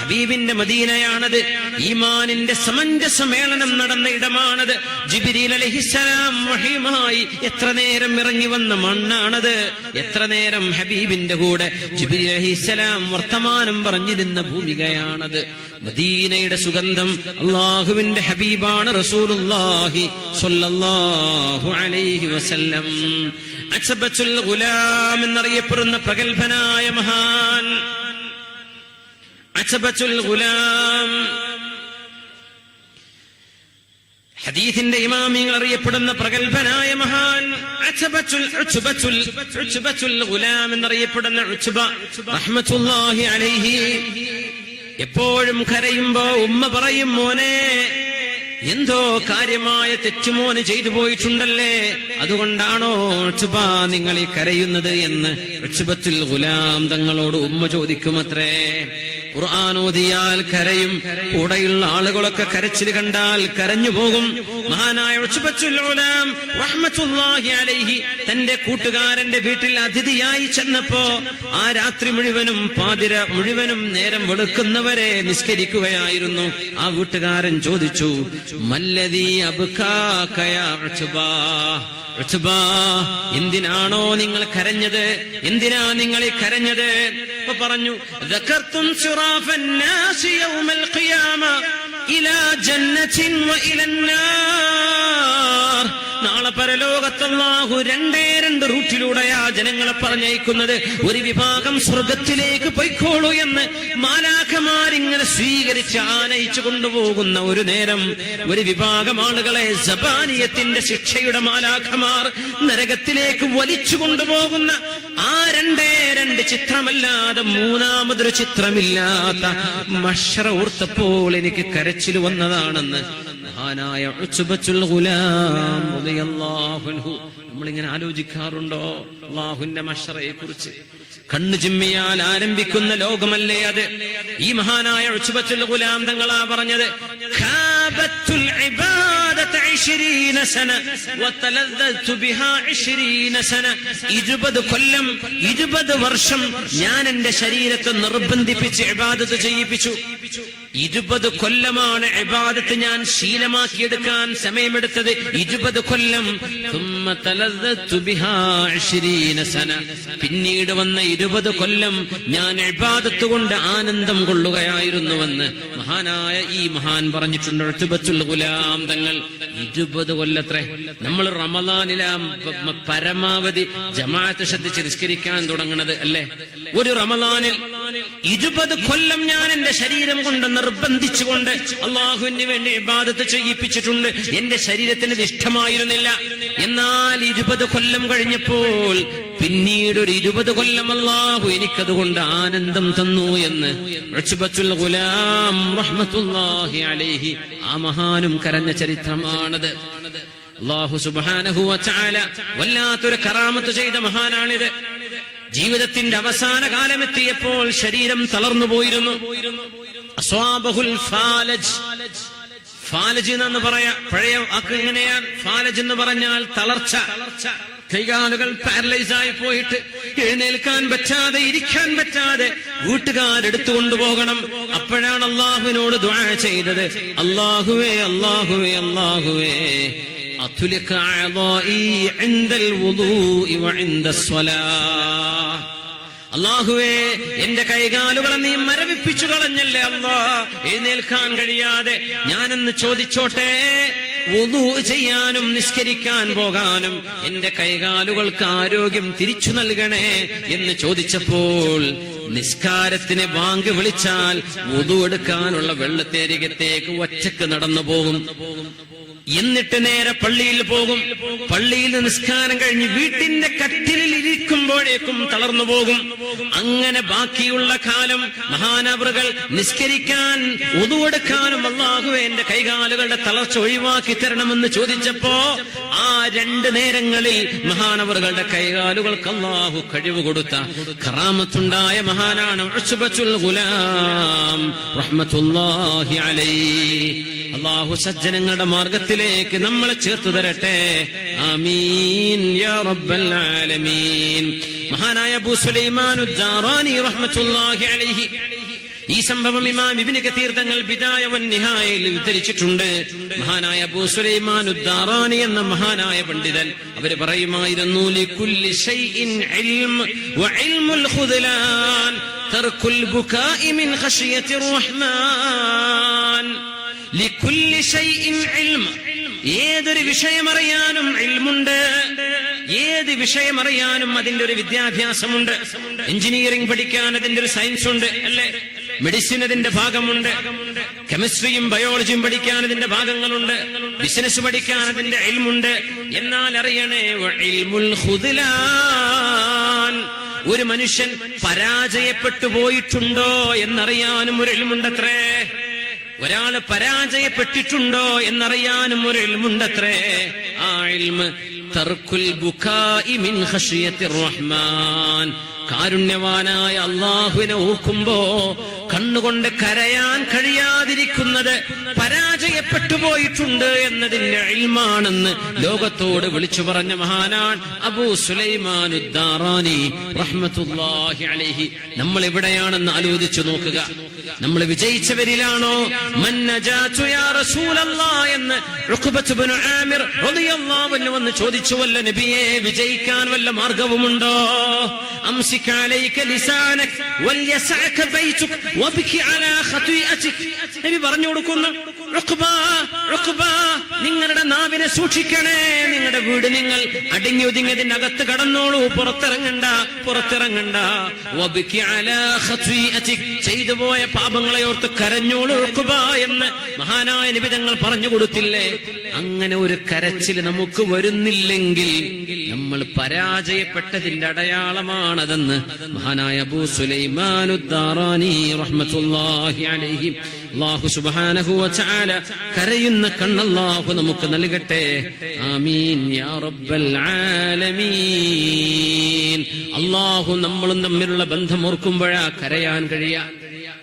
ഹബീബിന്റെ മദീനയാണത്. ഈമാനിന്റെ സമഞ്ജ സമ്മേളനം നടന്ന ഇടമാണത്. ജിബ്രീൽ അലൈഹിസ്സലാം വഹീമായി എത്ര നേരം ഇറങ്ങി വന്ന മണ്ണാണത്. എത്ര നേരം ഹബീബിന്റെ കൂടെ ജിബ്രീൽ അലൈഹിസ്സലാം വർത്തമാനം പറഞ്ഞിരുന്ന ഭൂമികയാണത്. മദീനയുടെ സുഗന്ധം അല്ലാഹുവിന്റെ ഹബീബാണ് റസൂലുള്ളാഹി സ്വല്ലല്ലാഹു അലൈഹി വസല്ലം. അസ്ബത്തുൽ ഗുലാം എന്നറിയപ്പെടുന്ന പ്രഗൽഭനായ മഹാൻ അസ്ബത്തുൽ ഗുലാം, ഹദീസിന്റെ ഇമാമിങ്ങൾ അറിയപ്പെടുന്ന പ്രഗൽഭനായ മഹാൻ ഉത്ബത്തുൽ ഗുലാം എന്നറിയപ്പെടുന്ന ഉത്ബ റഹ്മത്തുള്ളാഹി അലൈഹി. എപ്പോഴും കരയുമ്പോ ഉമ്മ പറയും, മോനെ എന്തോ കാര്യമായ തെറ്റുമോന് ചെയ്തു പോയിട്ടുണ്ടല്ലേ, അതുകൊണ്ടാണോ ഉത്ബ നിങ്ങൾ ഈ കരയുന്നത് എന്ന് ഉത്ബത്തുൽ ഗുലാം തങ്ങളോട് ഉമ്മ ചോദിക്കുമത്രേ. ഖുർആൻ ഓതിയാൽ കരയും. കൂടെയുള്ള ആളുകളൊക്കെ കരച്ചിൽ കണ്ടാൽ കരഞ്ഞു പോകും. മഹാനായ ഉത്ബത്തുൽ ഗുലാം റഹ്മത്തുള്ളാഹി അലൈഹി തന്റെ കൂട്ടുകാരന്റെ വീട്ടിൽ അതിഥിയായി ചെന്നപ്പോ ആ രാത്രി മുഴുവനും പാതിര മുഴുവനും നേരം വെളുക്കുന്നവരെ നിസ്കരിക്കുകയായിരുന്നു. ആ വീട്ടുകാരൻ ചോദിച്ചു, മല്ലദീ അബ്കാക യാ ഉത്ബ, എന്തിനാണോ നിങ്ങൾ കരഞ്ഞത്? എന്തിനാ നിങ്ങൾ കരഞ്ഞത്? അപ്പൊ പറഞ്ഞു, ദക്കർതും ശുറാഫൻ നാസി യൗമൽ ഖിയാമ ഇലാ ജന്നത്തിൻ വ ഇലന്നാർ. നാളെ പരലോകത്ത് അല്ലാഹു രണ്ട് റൂട്ടിലൂടെയാ ജനങ്ങളെ പറഞ്ഞയക്കുന്നത്. ഒരു വിഭാഗം സ്വർഗത്തിലേക്ക് പൊയ്ക്കോളൂ എന്ന് മാലാഖമാരിങ്ങനെ സ്വീകരിച്ച് ആനയിച്ചു കൊണ്ടുപോകുന്ന ഒരു നേരം, ഒരു വിഭാഗം ആളുകളെ സബാനിയത്തിന്റെ ശിക്ഷയുടെ മാലാഖമാർ നരകത്തിലേക്ക് വലിച്ചു കൊണ്ടുപോകുന്ന ആ രണ്ട് ചിത്രമല്ലാതെ മൂന്നാമതൊരു ചിത്രമില്ലാത്ത മഹ്ശറ ഓർത്തപ്പോൾ എനിക്ക് കരച്ചിൽ വന്നതാണെന്ന് മഹാനായ ഉത്ബത്തുൽ ഗുലാം റളിയല്ലാഹു അൻഹു. നമ്മളിങ്ങനെ ആലോചിക്കാറുണ്ടോ അല്ലാഹുവിന്റെ മഹ്ശറയെ കുറിച്ച്? കണ്ണു ചിമ്മിയാൽ ആരംഭിക്കുന്ന ലോകമല്ലേ അത്? ഈ മഹാനായ ഉത്ബത്തുൽ ഗുലാം തങ്ങളാ പറഞ്ഞത്, ഖാബത്തുൽ ഇബാദത 20 സന വതലദ്ദതു ബിഹാ 20 സന. 20 കൊല്ലം 20 വർഷം ഞാൻ എന്റെ ശരീരത്തെ നിർബന്ധിപ്പിച്ച് ഇബാദത്ത് ചെയ്യിപ്പിച്ചു. 20 കൊല്ലമാണ് ഇബാദത്ത് ഞാൻ ശീലമാക്കിയെടുക്കാൻ സമയമെടുത്തത്. 20 കൊല്ലം. പിന്നീട് വന്ന 20 കൊല്ലം ഞാൻ ഇബാദത്ത് കൊണ്ട് ആനന്ദം കൊള്ളുകയായിരുന്നുവെന്ന് മഹാനായ ഈ മഹാൻ പറഞ്ഞിട്ടുണ്ട്. ഉത്ബത്തുൽ ഗുലാം തങ്ങൾ 20 കൊല്ലത്രേ. നമ്മൾ റമദാനിലാം പരമാവധി ജമാഅത്ത് ശ്രദ്ധിച്ച് നിസ്കരിക്കാൻ തുടങ്ങുന്നത് അല്ലേ? ഒരു റമദാനിൽ 20 കൊല്ലം ഞാൻ എന്റെ ശരീരം കൊണ്ട് നിർബന്ധിച്ചുകൊണ്ട് അള്ളാഹുവിന് വേണ്ടി ഇബാദത്ത് ചെയ്യിപ്പിച്ചിട്ടുണ്ട്. എന്റെ ശരീരത്തിന് ഇത് ഇഷ്ടമായിരുന്നില്ല. എന്നാൽ 20 കൊല്ലം കഴിഞ്ഞപ്പോൾ പിന്നീട് ഒരു 20 കൊല്ലം അല്ലാഹു എനിക്കതുകൊണ്ട് ആനന്ദം തന്നു എന്ന് ഉത്ബത്തുൽ ഗുലാം റഹ്മത്തുള്ളാഹി അലൈഹി ആ മഹാനും കരഞ്ഞ ചരിത്രമാണത്. അല്ലാഹു സുബ്ഹാനഹു വ തആല വല്ലാത്തൊരു കറാമത്ത് ചെയ്ത മഹാനാണിത്. ജീവിതത്തിന്റെ അവസാന കാലമെത്തിയപ്പോൾ ശരീരം തളർന്നു പോയിരുന്നു. അസ്വാബഹുൽ ഫാലജ്. ഫാലജ് എന്ന് പറയാ, പഴയ വാക്ക് എങ്ങനെയാണ്? ഫാലജ് എന്ന് പറഞ്ഞാൽ തളർച്ച. കൈകാലുകൾ പാരലൈസ് ആയി പോയിട്ട് എഴുന്നേൽക്കാൻ പറ്റാതെ, ഇരിക്കാൻ പറ്റാതെ വീട്ടുകാരെടുത്തുകൊണ്ടു പോകണം. അപ്പോഴാണ് അള്ളാഹുവിനോട് ദുആ ചെയ്തത്, അല്ലാഹുവേ അല്ലാഹുവേ അല്ലാഹുവേ അത്ലിക അഅദാഇ ഇൻദൽ വുദൂഇ വഇൻദസ് സ്വലാഹ്. അല്ലാഹുവേ എന്റെ കൈകാലുകളെ നീ മരവിപ്പിച്ചു കളഞ്ഞല്ലേ അല്ലാ, എഴുന്നേൽക്കാൻ കഴിയാതെ. ഞാനെന്ന് ചോദിച്ചോട്ടെ, വുദൂ ചെയ്യാനും നിസ്കരിക്കാൻ പോകാനും എന്റെ കൈകാലുകൾക്ക് ആരോഗ്യം തിരിച്ചു നൽകണേ എന്ന് ചോദിച്ചപ്പോൾ നിസ്കാരത്തിന് ബാങ്ക് വിളിച്ചാൽ വുദൂ എടുക്കാനുള്ള വെള്ളത്തേരികത്തേക്ക് ഒറ്റക്ക് നടന്നു പോകും. എന്നിട്ട് നേരെ പള്ളിയിൽ പോകും. പള്ളിയിൽ നിന്ന് നിസ്കാരം കഴിഞ്ഞ് വീട്ടിന്റെ കട്ടിലിൽ ഇരിക്കുമ്പോഴേക്കും തളർന്നു പോകും. അങ്ങനെ ബാക്കിയുള്ള കാലം മഹാനവറുകൾ നിസ്കരിക്കാൻ വുദൂ എടുക്കാനും അല്ലാഹുവേ എന്റെ കൈകാലുകളുടെ തളർച്ച ഒഴിവാക്കി തരണമെന്ന് ചോദിച്ചപ്പോ ആ 2 നേരങ്ങളിൽ മഹാനവറുകളുടെ കൈകാലുകൾക്ക് അല്ലാഹു കഴിവ് കൊടുത്ത കറാമത്തുണ്ടായ മഹാനാണ് ഉത്ബത്തുൽ ഗുലാം റഹ്മത്തുള്ളാഹി അലൈഹി. അല്ലാഹു സജ്ജനങ്ങളുടെ മാർഗത്തിലേക്ക് നമ്മളെ ചേർത്തു തരട്ടെ. ആമീൻ യാ റബ്ബൽ ആലമീൻ. മഹാനായ അബൂ സുലൈമാൻ അദ്ദാറാനി റഹ്മത്തുള്ളാഹി അലൈഹി, ഈ സംഭവം ഇമാം ഇബ്നു കതീർ തങ്ങൾ ബിദായ വൻ നിഹായയിൽ ഉദ്ധരിച്ചിട്ടുണ്ട്. മഹാനായ അബൂ സുലൈമാൻ അദ്ദാറാനി എന്ന മഹാനായ പണ്ഡിതൻ അവർ പറയുമായിരുന്നു, ലികുല്ലി ഷൈഇൻ ഇൽം വ ഇൽമുൽ ഖുദ്ലാൻ തർക്കുൽ ബുകാഇ മിൻ ഖശിയത്തിർ റഹ്മാൻ. ലികുല്ലി ഷൈഇൻ ഇൽം, ഏതൊരു വിഷയമറിയാനും ഇൽമുണ്ട്. ഏത് വിഷയമറിയാനും അതിന്റെ ഒരു വിദ്യാഭ്യാസമുണ്ട്. എഞ്ചിനീയറിംഗ് പഠിക്കാൻ അതിന്റെ ഒരു സയൻസ് ഉണ്ട്, അല്ലേ? മെഡിസിൻ അതിന്റെ ഭാഗമുണ്ട്. കെമിസ്ട്രിയും ബയോളജിയും പഠിക്കാൻ അതിന്റെ ഭാഗങ്ങളുണ്ട്. ബിസിനസ് പഠിക്കാൻ അതിന്റെ ഇൽമുണ്ട്. എന്നാൽ അറിയണേ, ഇൽമുൽ ഖുദ്ലാൻ, ഒരു മനുഷ്യൻ പരാജയപ്പെട്ടു പോയിട്ടുണ്ടോ എന്നറിയാനും ഒരു ഇൽമുണ്ടത്രേ. ഒരാള് പരാജയപ്പെട്ടിട്ടുണ്ടോ എന്നറിയാനും ഒരു ഇൽമുണ്ടത്രേ. ആ ഇൽമ് തർക്കുൽ ബുകാഇ മിൻ ഖശിയത്തിർ റഹ്മാൻ, കാരുണ്യവാനായ അല്ലാഹുവിനെ ഓർക്കുമ്പോ കണ്ണുകൊണ്ട് കരയാൻ കഴിയാതിരിക്കുന്നത് പരാജയപ്പെട്ടു പോയിട്ടുണ്ട് എന്നതിന്റെ ഇൽമാണെന്ന് ലോകത്തോട് വിളിച്ചു പറഞ്ഞ മഹാനാൻ അബൂ സുലൈമാൻ അദ്ദാറാനി റഹ്മത്തുള്ളാഹി അലൈഹി. നമ്മൾ എവിടെയാണെന്ന് ആലോചിച്ചു നോക്കുക. നമ്മൾ വിജയിച്ചവരിലാണോ? മൻ നജാതു യാ റസൂലല്ലാഹ് എന്ന് ഉഖബത്ത് ഇബ്നു ആമിർ റളിയല്ലാഹു അൻഹു വന്ന് ചോദിച്ചുവല്ല നബിയേ, വിജയിക്കാൻ വല്ല മാർഗവുമുണ്ടോ? അംസിക അലൈക ലിസാനക വൽയസഅക ബൈതുക വബ്കി അലാ ഖതീഅതിക. നബി പറഞ്ഞു കൊടുക്കുന്നു, ഉഖബ, നിങ്ങളുടെ നാവിനെ സൂക്ഷിക്കണേ. നിങ്ങളുടെ വീട് നിങ്ങൾ അടങ്ങി ഒതുങ്ങിയതിന്റെ അകത്ത് കടന്നോളൂ, പുറത്തിറങ്ങണ്ട. വബ്കി അലാ ഖതീഅതിക, ചെയ്തു പോയ പാപങ്ങളെ ഓർത്ത് കരഞ്ഞോളൂ ഉഖബ എന്ന് മഹാനായ നബി തങ്ങൾ പറഞ്ഞു കൊടുത്തില്ലേ? അങ്ങനെ ഒരു കരച്ചിൽ നമുക്ക് വരുന്നില്ലെങ്കിൽ നമ്മൾ പരാജയപ്പെട്ടതിന്റെ അടയാളമാണതെന്ന് മഹാനായ അബൂ സുലൈമാൻ അദ്ദാറാനി റഹ്മത്തുള്ളാഹി അലൈഹി. അല്ലാഹു സുബ്ഹാനഹു വ തആല കരയുന്ന കണ്ണല്ലാഹു നമുക്ക് നൽകട്ടെ. ആമീൻ യാ റബ്ബൽ ആലമീൻ. അല്ലാഹു നമ്മളും തമ്മിലുള്ള ബന്ധം ഓർക്കുമ്പോഴാ കരയാൻ കഴിയാ.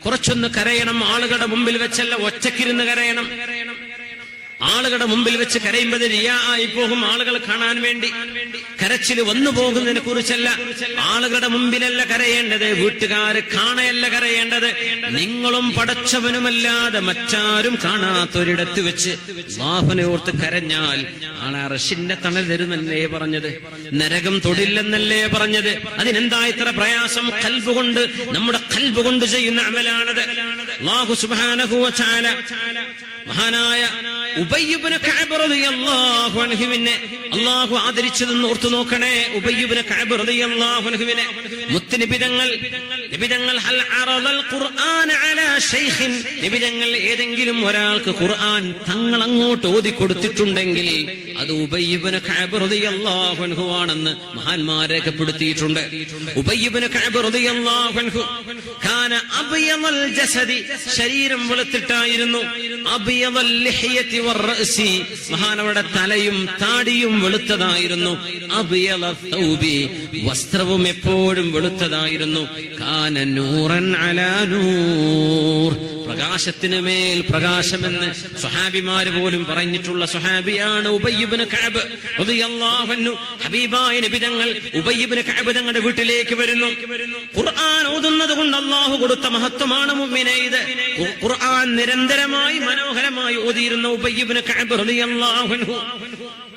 കുറച്ചൊന്ന് കരയണം. ആളുകളുടെ മുമ്പിൽ വെച്ചല്ല, ഒറ്റക്കിരുന്ന് കരയണം. ആളുകളുടെ മുമ്പിൽ വെച്ച് കരയുമ്പോൾ റിയാ ആയി പോകും. ആളുകൾ കാണാൻ വേണ്ടി കരച്ചിൽ വന്നു പോകുന്നതിനെ കുറിച്ചല്ല. ആളുകളുടെ മുമ്പിലല്ല കരയേണ്ടത്, വീട്ടുകാര് കാണയല്ല കരയേണ്ടത്. നിങ്ങളും പടച്ചവനുമല്ലാതെ മറ്റാരും കാണാത്തൊരിടത്ത് വെച്ച് അല്ലാഹുവിനെ ഓർത്ത് കരഞ്ഞാൽ ആളെ അർശിന്റെ തണൽ തരുമെന്നല്ലേ പറഞ്ഞത്? നരകം തൊടില്ലെന്നല്ലേ പറഞ്ഞത്? അതിനെന്താ ഇത്ര പ്രയാസം? ഖൽബ് കൊണ്ട്, നമ്മുടെ ഖൽബ് കൊണ്ട് ചെയ്യുന്ന അമലാണത്. അല്ലാഹു സുബ്ഹാനഹു വ തആല മഹാനായ ഉബയ്യ് ഇബ്നു കഅബ് റളിയല്ലാഹു അൻഹുവിനെ അല്ലാഹു ആദരിച്ചതെന്ന് ഓർത്തു നോക്കണേ. ഉബയ്യ് ഇബ്നു കഅബ് റളിയല്ലാഹു അൻഹുവിനെ നബിതങ്ങൾ ഹൽ അറദൽ ഖുർആന അലാ ശൈഖിൻ, നബിതങ്ങൾ ഏതെങ്കിലും ഒരാൾക്ക് ഖുർആൻ തങ്ങൾ അങ്ങോട്ട് ഓതി കൊടുത്തിട്ടുണ്ടെങ്കിൽ അത് ഉബയ്യ് ഇബ്നു കഅബ് റളിയല്ലാഹു അൻഹു ആണെന്ന് മഹാന്മാർ രേഖപ്പെടുത്തിയിട്ടുണ്ട്. ഉബയ്യ് ഇബ്നു കഅബ് റളിയല്ലാഹു അൻഹു കാന അബ്യദൽ ജസദി, ശരീരം വെളുത്തിട്ടായിരുന്നു. അബ്യദൽ ലിഹ്യതി വറഅസി, മഹാനവരുടെ തലയും താടിയും വെളുത്തതായിരുന്നു. അബ്യദൽ തൗബി, വസ്ത്രവും എപ്പോഴും വെളുത്തതായിരുന്നു. കാന നൂറൻ അലാ നൂർ, പ്രകാശത്തിന് മേൽ പ്രകാശമെന്ന് സ്വഹാബിമാര് പോലും പറഞ്ഞിട്ടുള്ള സ്വഹാബിയാണ് ഉബയ്യ് ഇബ്നു കഅബ് റളിയല്ലാഹു അൻഹു. ഹബീബായ നബി തങ്ങൾ ഉബയ്യ് ഇബ്നു കഅബ് തങ്ങളുടെ വീട്ടിലേക്ക് വരുന്നു. ഖുർആൻ ഓതുന്നത് കൊണ്ട് അല്ലാഹു കൊടുത്ത മഹത്വമാണ് മുഅ്മിനേ ഇത്. ഖുർആൻ നിരന്തരമായി മനോഹരമായി ഓതിയിരുന്ന ഉബയ്യ് ഇബ്നു കഅബ് റളിയല്ലാഹു അൻഹു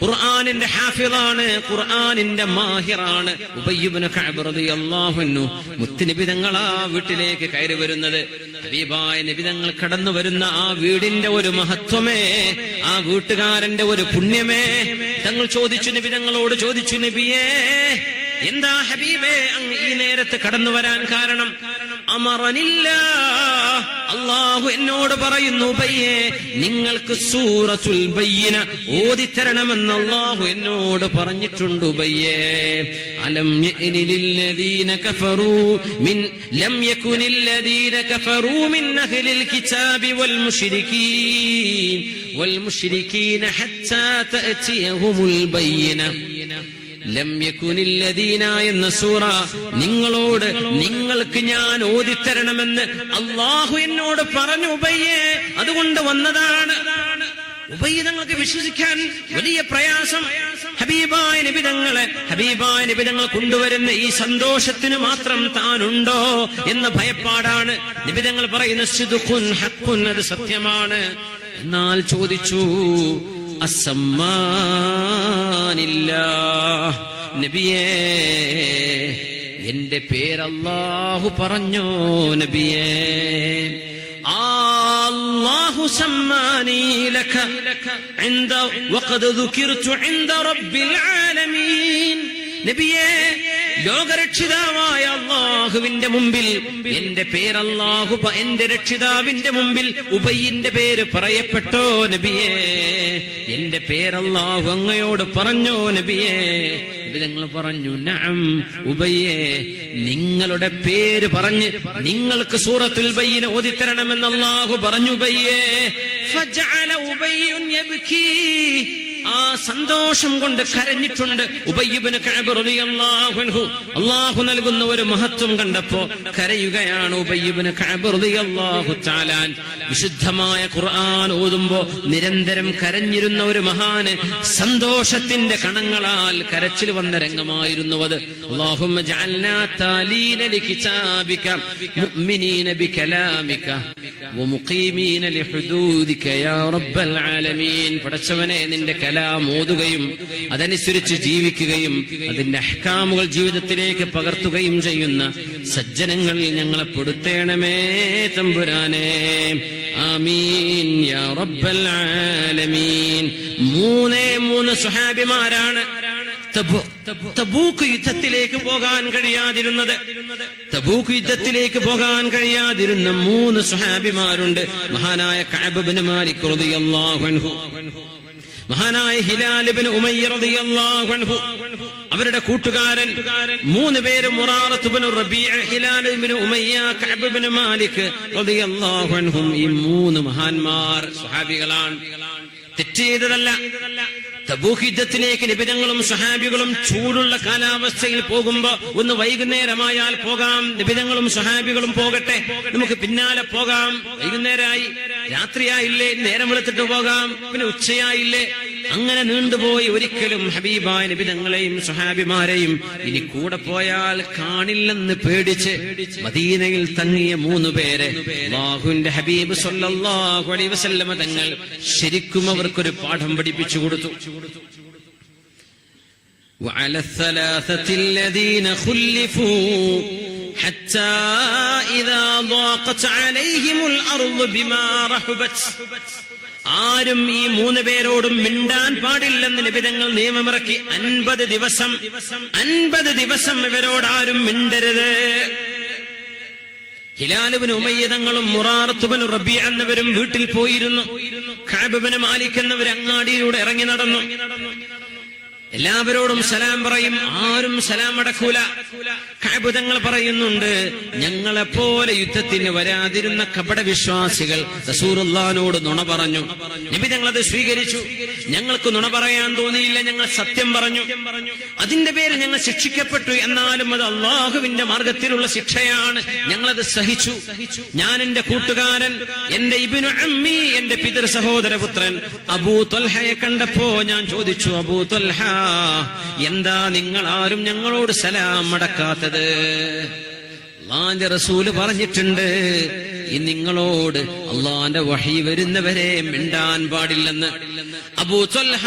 ഖുർആനിന്റെ ഹാഫിളാണ്, ഖുർആനിന്റെ മാഹിറാണ് ഉബയ്യ് ഇബ്നു കഅബ് റളിയല്ലാഹു അൻഹു. മുത്തുനബി തങ്ങൾ ആ വീട്ടിലേക്ക് കയറി വരുന്നത്, ഹബീബായ നബി തങ്ങൾ കടന്നു വരുന്ന ആ വീടിന്റെ ഒരു മഹത്വമേ, ആ വീട്ടുകാരന്റെ ഒരു പുണ്യമേ. തങ്ങൾ ചോദിച്ചു, നബി തങ്ങളോട് ചോദിച്ചു, നബിയേ എന്താ ഹബീബേ അങ്ങ് ഈ നേരത്ത് കടന്നു വരാൻ കാരണം? അമറനില്ലാ, അല്ലാഹു എന്നോട് പറയുന്നു, ഉബയ്യേ നിങ്ങൾക്ക് സൂറത്തുൽ ബയ്യിന ഓതിത്തരണമെന്ന് അല്ലാഹു എന്നോട് പറഞ്ഞിട്ടുണ്ട്. ഉബയ്യേ അലം യഅനിലില്ലദീന കഫറൂ മിൻ ലം യകുനില്ലദീന കഫറൂ മിൻ അഹ്ലിൽ കിതാബി വൽ മുശ്രികീന ഹത്താ തഅതിയഹുമുൽ ബയ്യിന. ലം യകുനില്ലദീന എന്ന സൂറ നിങ്ങളോട്, നിങ്ങൾക്ക് ഞാൻ ഓതിത്തരണമെന്ന് അല്ലാഹു എന്നോട് പറഞ്ഞു ഉബയ്യേ, അതുകൊണ്ട് വന്നതാണ്. ഉബയ്യ് തങ്ങൾക്ക് വിശ്വസിക്കാൻ വലിയ പ്രയാസം. ഹബീബായ നബി തങ്ങൾ കൊണ്ടുവരുന്ന ഈ സന്തോഷത്തിന് മാത്രം താനുണ്ടോ എന്ന ഭയപ്പാടാണ്. നബി തങ്ങൾ പറയുന്ന സിദ്ഖുൻ ഹഖ്ഖുൻ, അത് സത്യമാണ്. എന്നാൽ ചോദിച്ചു, അസ്സമ്മാനില്ലാഹ്, നബിയേ എന്റെ പേരല്ലാഹു പറഞ്ഞോ നബിയേ? അല്ലാഹു സമ്മാനി ലക ഇൻദ വഖദ് ദുകിർതു ഇൻദ റബ്ബിൽ ആലമീൻ. നബിയേ ലോകരക്ഷിതാവായ അല്ലാഹുവിന്റെ മുമ്പിൽ എന്റെ പേരല്ലാഹു, എന്റെ രക്ഷിതാവിന്റെ മുമ്പിൽ ഉബയ്യിന്റെ പേര് പറയപ്പെട്ടോ നബിയേ? എന്റെ പേരല്ലാഹു അങ്ങയോട് പറഞ്ഞോ നബിയേ? ഞങ്ങൾ പറഞ്ഞു, നഅം ഉബയ്യേ, നിങ്ങളുടെ പേര് പറഞ്ഞ് നിങ്ങൾക്ക് സൂറത്തുൽ ബയ്യിന ഓതിത്തരണമെന്ന് അല്ലാഹു പറഞ്ഞു ഉബയ്യേ. ഫജഅല ഉബയ്യുൻ യബ്കി, ആ സന്തോഷം കൊണ്ട് കരഞ്ഞിട്ടുണ്ട് ഉബയ്യ് ഇബ്നു കഅബ് റളിയല്ലാഹു അൻഹു. അല്ലാഹു നൽകുന്ന ഒരു മഹത്വം കണ്ടപ്പോ കരയുകയാണ് ഉബയ്യ് ഇബ്നു കഅബ് റളിയല്ലാഹു തആല. വിശുദ്ധമായ ഖുർആൻ ഓതുമ്പോ നിരന്തരം കരഞ്ഞിരുന്ന ഒരു മഹാന് സന്തോഷത്തിന്റെ കണങ്ങളാൽ കരച്ചിൽ വന്ന രംഗമായിരുന്നു അത്. അല്ലാഹുമ്മ ജഅൽനാ താലീന ലികിതാബിക മുഅ്മിനീന ബികലാമിക വമുഖീമീന ലിഹുദൂദിക യാ റബ്ബൽ ആലമീൻ. പടച്ചവനെ നിന്റെ കലാം ഓതുകയും അതനുസരിച്ച് ജീവിക്കുകയും അതിന്റെ അഹ്കാമുകൾ ജീവിതത്തിലേക്ക് പകർത്തുകയും ചെയ്യുന്ന സജ്ജനങ്ങളിൽ ഞങ്ങളെ പെടുത്തേണമേ തമ്പുരാനെ. ആമീൻ യാ റബ്ബൽ ആലമീൻ. മൂന്ന് സ്വഹാബിമാരാണ് തബൂക്ക് യുദ്ധത്തിലേക്ക് പോകാൻ കഴിയാതിരുന്നത്. തബൂക്ക് യുദ്ധത്തിലേക്ക് പോകാൻ കഴിയാതിരുന്ന 3 സ്വഹാബിമാരുണ്ട്. മഹാനായ കഅബ് ഇബ്നു മാലിക് റളിയല്ലാഹു അൻഹു, മഹാനായ ഹിലാൽ ഇബ്നു ഉമയ്യ റളിയല്ലാഹു അൻഹു, അവരുടെ കൂട്ടുകാരൻ 3 പേര് മുറാറത്ത് ഇബ്നു റബീഅ, ഹിലാൽ ഇബ്നു ഉമയ്യ, കഅബ് ഇബ്നു മാലിക് റളിയല്ലാഹു അൻഹും. ഈ 3 മഹാന്മാർ സ്വഹാബികളാണ്, തെറ്റ് ചെയ്തതല്ല. തബൂക്ക് യുദ്ധത്തിലേക്ക് നിബിതങ്ങളും സ്വഹാബികളും ചൂടുള്ള കാലാവസ്ഥയിൽ പോകുമ്പോ ഒന്ന് വൈകുന്നേരമായാൽ പോകാം, നിബിതങ്ങളും സ്വഹാബികളും പോകട്ടെ, നമുക്ക് പിന്നാലെ പോകാം. വൈകുന്നേരമായി, രാത്രിയായില്ലേ, നേരം വെളുത്തിട്ട് പോകാം, പിന്നെ ഉച്ചയായില്ലേ, അങ്ങനെ നീണ്ടുപോയി. ഒരിക്കലും ഹബീബായ നിബിതങ്ങളെയും സ്വഹാബിമാരെയും ഇനി കൂടെ പോയാൽ കാണില്ലെന്ന് പേടിച്ച് മദീനയിൽ തങ്ങിയ 3 പേരെ അല്ലാഹുവിന്റെ ഹബീബ് സ്വല്ലല്ലാഹു അലൈഹി വസല്ലമ തങ്ങൾ ശരിക്കും അവർക്കൊരു പാഠം പഠിപ്പിച്ചു കൊടുത്തു. وعلى الثلاثة الذين خلفوا حتى إذا ضاقت عليهم الأرض بما رحبت. ആരും ഈ 3 പേരോടും മിണ്ടാൻ പാടില്ലെന്ന് നിബിതങ്ങൾ നിയമമിറക്കി. 50 ദിവസം ഇവരോട് ആരും മിണ്ടരുത്. ഹിലാൽ ഇബ്നു ഉമയ്യ തങ്ങളും മുറാറത്ത് ഇബ്നു റബീഅ എന്നവരും വീട്ടിൽ പോയിരുന്നു. കഅബ് ഇബ്നു മാലിക് എന്നവർ അങ്ങാടിയിലൂടെ ഇറങ്ങി നടന്നു. എല്ലാവരോടും സലാം പറയും, ആരും സലാം അടക്കൂല. കഅബ് തങ്ങൾ പറയുന്നുണ്ട്, ഞങ്ങളെപ്പോലെ യുദ്ധത്തിന് വരാതിരുന്ന കപട വിശ്വാസികൾ റസൂലുള്ളാഹിനോട് നുണ പറഞ്ഞു. നബി തങ്ങളത് സ്വീകരിച്ചു. ഞങ്ങൾക്ക് നുണ പറയാൻ തോന്നിയില്ല, ഞങ്ങൾ സത്യം പറഞ്ഞു. അതിന്റെ പേരിൽ ഞങ്ങൾ ശിക്ഷിക്കപ്പെട്ടു. എന്നാലും അത് അള്ളാഹുവിന്റെ മാർഗത്തിലുള്ള ശിക്ഷയാണ്, ഞങ്ങളത് സഹിച്ചു. ഞാൻ എന്റെ കൂട്ടുകാരൻ, എന്റെ ഇബ്നു അമ്മി, എന്റെ പിതൃ സഹോദരപുത്രൻ അബൂ ത്വൽഹയെ കണ്ടപ്പോ ഞാൻ ചോദിച്ചു, അബൂ ത്വൽഹ, എന്താ നിങ്ങൾ ആരും ഞങ്ങളോട് സലാം അടക്കാത്തത്? അല്ലാഹുവിന്റെ റസൂല് പറഞ്ഞിട്ടുണ്ട്, നിങ്ങളോട് അള്ളാന്റെ വഹി വരുന്നവരെ മിണ്ടാൻ പാടില്ലെന്ന്. അബൂ ത്വൽഹ,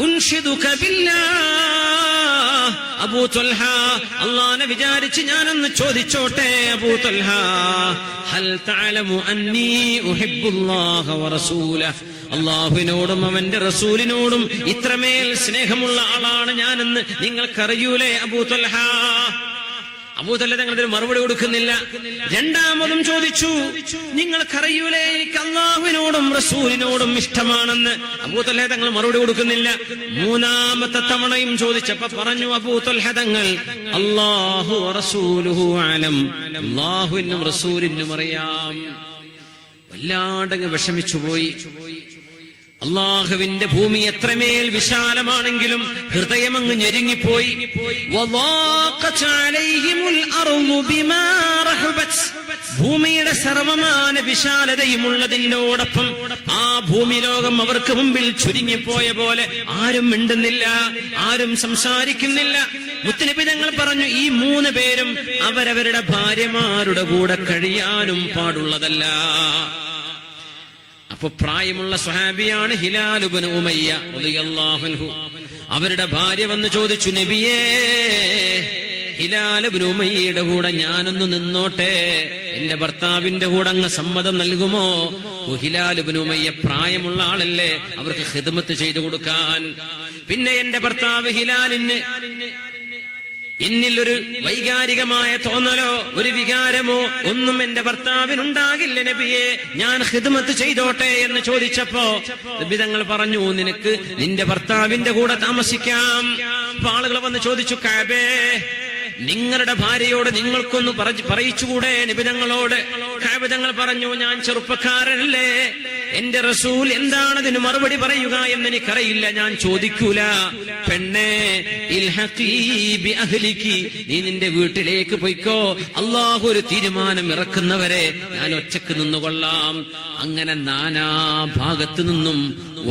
ഉൻഷിദുക ബില്ലാഹ്, അബൂ ത്വൽഹ, അള്ളാഹനെ വിചാരിച്ച് ഞാനൊന്ന് ചോദിച്ചോട്ടെ. അബൂ ത്വൽഹ, ഹൽ തഅലമു അന്നീ ഉഹിബ്ബുല്ലാഹ വറസൂലഹു, അള്ളാഹുവിനോടും അവന്റെ റസൂലിനോടും ഇത്രമേൽ സ്നേഹമുള്ള ആളാണ് ഞാനെന്ന് നിങ്ങൾക്കറിയൂലേ അബൂ ത്വൽഹ? അബൂ ത്വൽഹ തങ്ങൾ മറുപടി കൊടുക്കുന്നില്ല. രണ്ടാമതും ചോദിച്ചു, നിങ്ങൾക്കറിയൂലേ എനിക്ക് അള്ളാഹുവിനോടും റസൂലിനോടും ഇഷ്ടമാണെന്ന്? അബൂ ത്വൽഹ തങ്ങൾ മറുപടി കൊടുക്കുന്നില്ല. മൂന്നാമത്തെ തവണയും ചോദിച്ചപ്പോ പറഞ്ഞു അബൂ ത്വൽഹ തങ്ങൾ, അല്ലാഹു റസൂലുഹു അലം, അള്ളാഹുവിനും റസൂലിനും അറിയാം. വല്ലാണ്ടങ്ങ് വിഷമിച്ചുപോയി. അള്ളാഹുവിന്റെ ഭൂമി എത്രമേൽ വിശാലമാണെങ്കിലും ഹൃദയമങ്ങ് ഞെരുങ്ങിപ്പോയി. ഭൂമിയുടെ സർവമാന വിശാലതയുമുള്ളതിനോടൊപ്പം ആ ഭൂമി ലോകം അവർക്ക് മുമ്പിൽ ചുരുങ്ങിപ്പോയ പോലെ ആരും മിണ്ടുന്നില്ല, ആരും സംസാരിക്കുന്നില്ല. മുത്തുനബി തങ്ങൾ പറഞ്ഞു, ഈ 3 പേരും അവരവരുടെ ഭാര്യമാരുടെ കൂടെ കഴിയാനും പാടുള്ളതല്ല. അപ്പൊ പ്രായമുള്ള സ്വഹാബിയാണ് ഹിലാൽ ഇബ്നു ഉമയ്യ റളിയല്ലാഹു അൻഹു. അവരുടെ ഭാര്യ വന്ന് ചോദിച്ചു, നബിയേ, ഹിലാൽ ഇബ്നു ഉമയ്യയുടെ കൂടെ ഞാനൊന്ന് നിന്നോട്ടെ, എന്റെ ഭർത്താവിന്റെ കൂടെ അങ്ങ് സമ്മതം നൽകുമോ? ഹിലാൽ ഇബ്നു ഉമയ്യ പ്രായമുള്ള ആളല്ലേ, അവർക്ക് ഖിദ്മത്ത് ചെയ്തു കൊടുക്കാൻ. പിന്നെ എന്റെ ഭർത്താവ് ഹിലാലിന് എന്നിലൊരു വൈകാരികമായ തോന്നലോ ഒരു വികാരമോ ഒന്നും എന്റെ ഭർത്താവിനുണ്ടാകില്ല നബിയെ, ഞാൻ ഖിദ്മത്ത് ചെയ്തോട്ടെ എന്ന് ചോദിച്ചപ്പോ നബി തങ്ങൾ പറഞ്ഞു, നിനക്ക് നിന്റെ ഭർത്താവിന്റെ കൂടെ താമസിക്കാം. അപ്പൊ ആളുകൾ വന്ന് ചോദിച്ചു, കഅബേ, നിങ്ങളുടെ ഭാര്യയോട് നിങ്ങൾക്കൊന്ന് പറയിച്ചുകൂടെ നബി തങ്ങളോട്? കഅബ് തങ്ങൾ പറഞ്ഞു, ഞാൻ ചെറുപ്പക്കാരനല്ലേ, എന്റെ റസൂൽ എന്താണതിന് മറുപടി പറയുക എന്ന് എനിക്കറിയില്ല, ഞാൻ ചോദിക്കൂല. പെണ്ണേ, ഇൽഹഖീ ബി അഹ്ലികി, നീ നിന്റെ വീട്ടിലേക്ക് പോയിക്കോ, അള്ളാഹു ഒരു തീരുമാനം ഇറക്കുന്നവരെ ഞാൻ ഒറ്റക്ക് നിന്നുകൊള്ളാം. അങ്ങനെ നാനാ ഭാഗത്തു നിന്നും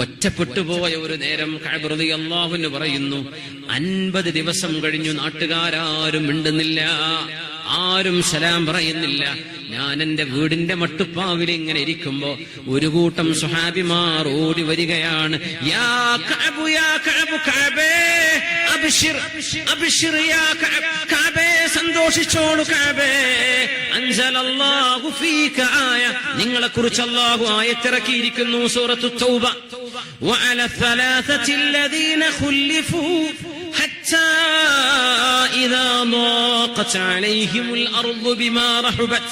ഒറ്റപ്പെട്ടു പോയ ഒരു നേരം കഅബ് റളിയല്ലാഹു അൻഹു പറയുന്നു, 50 ദിവസം കഴിഞ്ഞു, നാട്ടുകാരും മിണ്ടുന്നില്ല, ആരും സലാം പറയുന്നില്ല. ഞാൻ എന്റെ വീടിന്റെ മട്ടുപ്പാവിൽ ഇങ്ങനെ ഇരിക്കുമ്പോ ഒരു കൂട്ടം സ്വഹാബിമാർ ഓടി വരികയാണ്. യാ കഅബ്, യാ കഅബ്, കഅബേ, അബ്ശിർ, അബ്ശിർ യാ കഅബ്, കഅബേ, സന്തോഷിച്ചോളൂ കഅബേ, അൻസലല്ലാഹു ഫീക ആയ, നിങ്ങളെക്കുറിച്ച് അല്ലാഹു ആയത്തിറക്കിയിരിക്കുന്നു, സൂറത്തു തൗബ. വഅല ثلاثة الذين خلفوا حتى إذا ضاقت عليهم الأرض بما رحبت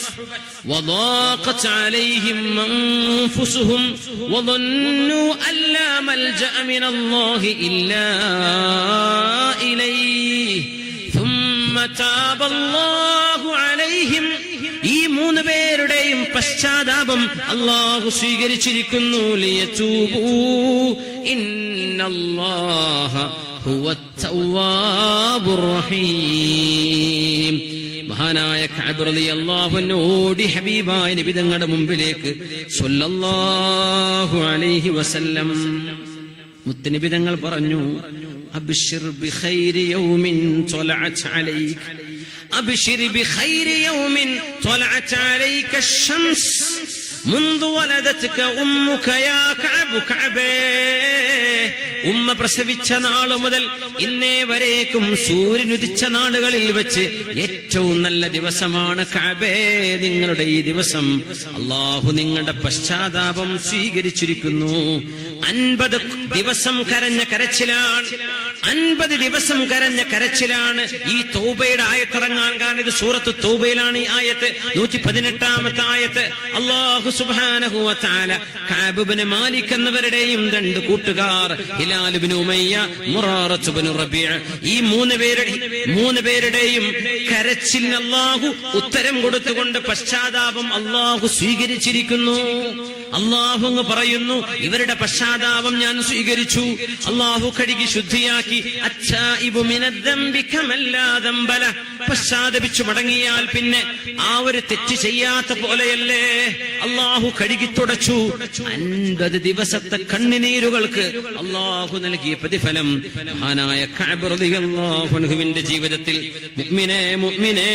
وضاقت عليهم أنفسهم وظنوا أن لا ملجأ من الله إلا إليه ثم تاب الله عليهم. ഈ 3 പേരുടെയും പശ്ചാത്താപം അല്ലാഹു സ്വീകരിച്ചിരിക്കുന്നു. ലിയതൂബൂ ഇന്നല്ലാഹ ഹുവത്തവ്വാബുർ റഹീം. മഹാനായ കഅബ് റളിയല്ലാഹു അൻഹു ഓടി ഹബീബായ നബി തങ്ങളുടെ മുമ്പിലേക്ക് സ്വല്ലല്ലാഹു അലൈഹി വസല്ലം. മുത്തനബി തങ്ങൾ പറഞ്ഞു, അബ്ശിർ ബിഖൈരി യൗമിൻ ത്വലഅത് അലൈക, അബ്ശിർ ബിഖൈരി യൗമിൻ ത്വലഅത് അലൈക അശ്ശംസ് മുൻദു വലദത്ക ഉമ്മുക യാ കഅബ് കഅബു കഅബേ, ഉമ്മ പ്രസവിച്ച നാളു മുതൽ ഇന്നേ വരേക്കും സൂര്യൻ ഉദിച്ച നാളുകളിൽ വെച്ച് ഏറ്റവും നല്ല ദിവസമാണ് കഅബേ. നിങ്ങളുടെ ഈ ദിവസം അല്ലാഹു നിങ്ങളുടെ പശ്ചാത്താപം സ്വീകരിച്ചിരിക്കുന്നു. 50 ദിവസം കരഞ്ഞ കരച്ചിലാണ്, 50 ദിവസം കരഞ്ഞ കരച്ചിലാണ് ഈ തൗബയുടെ ആയത്തിറങ്ങാൻ കാരണം. ഇത് സൂറത്ത് തൗബയിലാണ് ഈ ആയത്ത്, 118ാമത്തെ ആയത്ത്. അല്ലാഹു സുബ്ഹാനഹു വ തആല കഅബ് ഇബ്നു മാലിക് എന്നവരുടെയും 2 കൂട്ടുകാർ ഹിലാൽ ഇബ്നു ഉമയ്യ, മുറാറത്ത് ഇബ്നു റബീഅ, ഈ 3 പേരുടെയും കരച്ചിലിന് അല്ലാഹു ഉത്തരം കൊടുത്തുകൊണ്ട് പശ്ചാത്താപം അല്ലാഹു സ്വീകരിച്ചിരിക്കുന്നു. അല്ലാഹു അങ്ങ് പറയുന്നു, ഇവരുടെ പശ്ചാത്താപം ഞാൻ സ്വീകരിച്ചു. അല്ലാഹു കഴുകി ശുദ്ധിയാക്കി. അച്ചായിബു മിനദ്ദംബി കമല്ലാ ദംബല, പശ്ചാത്തപിച്ചു മടങ്ങിയാൽ പിന്നെ ആ ഒരു തെറ്റ് ചെയ്യാത്ത പോലെയല്ലേ അല്ലാഹു കഴുകി തുടച്ചു. 50 ദിവസത്തെ കണ്ണുനീരുകൾക്ക് അല്ലാഹു നൽകിയ പ്രതിഫലം മഹാനായ കഅബ് റളിയല്ലാഹു അൻഹുവിന്റെ ജീവിതത്തിൽ മുഅ്മിനേ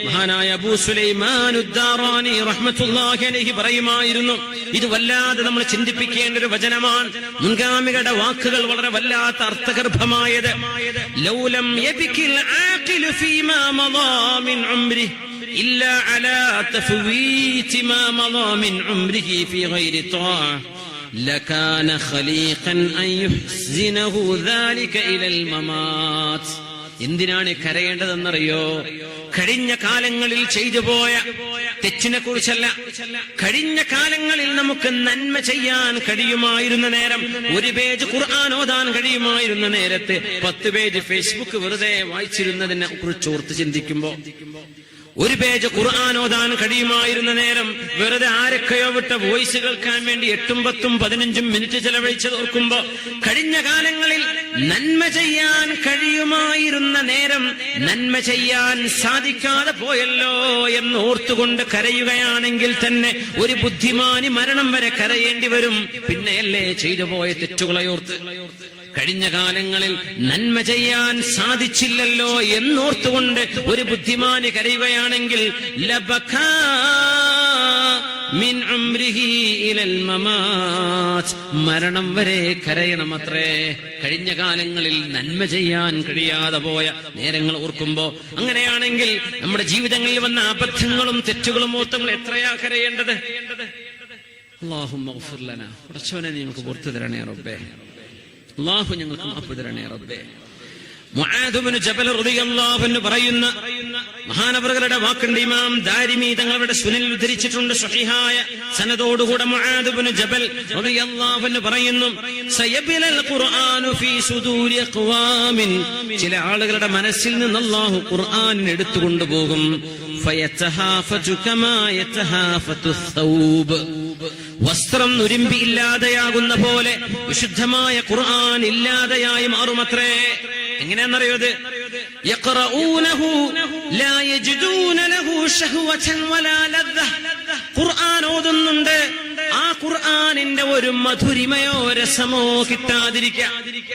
മഹാനായ അബൂ സുലൈമാൻ ഉദ്ദാറാനി റഹ്മത്തുള്ളാഹി അലൈഹി പറയുമായിരുന്നു, ഇത് വല്ലാതെ നമ്മൾ ചിന്തിപ്പിക്കേണ്ട ഒരു വചനമാണ്. മുൻഗാമികളുടെ വാക്കുകൾ വളരെ വല്ലാത്ത അർത്ഥഗർഭമായത്. ലൗലം യബ്കിൽ ആഖിലു ഫീമാ മദാ മിൻ ഉംരിഹി ഇല്ലാ അലാ തഫ്വീതി മാ മദാ മിൻ ഉംരിഹി ഫീ ഗൈരി ത്വാഅ ലകാന ഖലീഖൻ അൻ യുഹ്സിനഹു ദാലിക ഇലൽ മമാത്. എന്തിനാണ് കരയേണ്ടതെന്നറിയോ? കഴിഞ്ഞ കാലങ്ങളിൽ ചെയ്തു പോയ തെറ്റിനെ കുറിച്ചല്ല. കഴിഞ്ഞ കാലങ്ങളിൽ നമുക്ക് നന്മ ചെയ്യാൻ കഴിയുമായിരുന്ന നേരം, 1 പേജ് ഖുർആൻ ഓതാൻ കഴിയുമായിരുന്ന നേരത്തെ 10 പേജ് ഫേസ്ബുക്ക് വെറുതെ വായിച്ചിരുന്നതിനെ കുറിച്ച് ഓർത്ത് ചിന്തിക്കുമ്പോ, 1 പേജ് ഖുർആൻ ഓതാൻ കഴിയുമായിരുന്ന നേരം വെറുതെ ആരൊക്കെയോ വിട്ട വോയിസ് കേൾക്കാൻ വേണ്ടി 8ഉം 10ഉം 15ഉം മിനിറ്റ് ചെലവഴിച്ചത് ഓർക്കുമ്പോ, കഴിഞ്ഞ കാലങ്ങളിൽ നന്മ ചെയ്യാൻ കഴിയുമായിരുന്ന നേരം നന്മ ചെയ്യാൻ സാധിക്കാതെ പോയല്ലോ എന്ന് ഓർത്തുകൊണ്ട് കരയുകയാണെങ്കിൽ തന്നെ ഒരു ബുദ്ധിമാനി മരണം വരെ കരയേണ്ടി വരും. പിന്നെയല്ലേ ചെയ്തു പോയ തെറ്റുകളെ ഓർത്ത്. കഴിഞ്ഞ കാലങ്ങളിൽ നന്മ ചെയ്യാൻ സാധിച്ചില്ലല്ലോ എന്നോർത്തുകൊണ്ട് ഒരു ബുദ്ധിമാന് കരയുകയാണെങ്കിൽ ലബകാ മിൻ ഉംരിഹി ഇലൽ മമാത്, മരണം വരെ കരയണമത്രേ. കഴിഞ്ഞ കാലങ്ങളിൽ നന്മ ചെയ്യാൻ കഴിയാതെ പോയ നേരങ്ങൾ ഓർക്കുമ്പോ, അങ്ങനെയാണെങ്കിൽ നമ്മുടെ ജീവിതങ്ങളിൽ വന്ന അബദ്ധങ്ങളും തെറ്റുകളും ഓർത്തുകൾ എത്രയാ കരയേണ്ടത്? അല്ലാഹുമ്മ ഗ്ഫിർ ലനാ, പടച്ചവനെ നീ നമുക്ക് പുറത്തു തരണേ റബ്ബേ, അല്ലാഹു ഞങ്ങൾക്ക് മാപ്പ് തരണേ റബ്ബേ. മുആദ് ഇബ്നു ജബൽ റളിയല്ലാഹു അൻഹു പറയുന്ന മഹാനവറുകളുടെ വാക്കുണ്ട്. ഇമാം ദാരിമി തങ്ങളുടെ സുനനിൽ ഉദ്ധരിച്ചിട്ടുണ്ട് സ്വഹീഹായ സനദോടുകൂടെ. മുആദ് ഇബ്നു ജബൽ റളിയല്ലാഹു അൻഹു പറയുന്നു, സയബിലൽ ഖുർആനു ഫീ സുദൂരി അഖ്വാമിൻ, ചില ആളുകളുടെ മനസ്സിൽ നിന്ന് അല്ലാഹു ഖുർആൻ എടുത്തുകൊണ്ടുപോകും. ഫയതഹാഫതു കമാ യതഹാഫതു ഥൗബ്, വസ്ത്രം നുരുമ്പി ഇല്ലാതെയാകുന്ന പോലെ വിശുദ്ധമായ ഖുർആൻ ഇല്ലാതെയായി മാറുമത്രേ. എങ്ങനെയാണെന്നറിയത്? യഖറഊനഹു ലാ യജിദൂന ലഹു ശഹ്വതൻ വലാ ലദ്ദ, ഖുർആൻ ഓതുന്നുണ്ട്, ആ ഖുർആനിന്റെ ഒരു മധുരിമയോ രസമോ കിട്ടാതിരിക്കുക.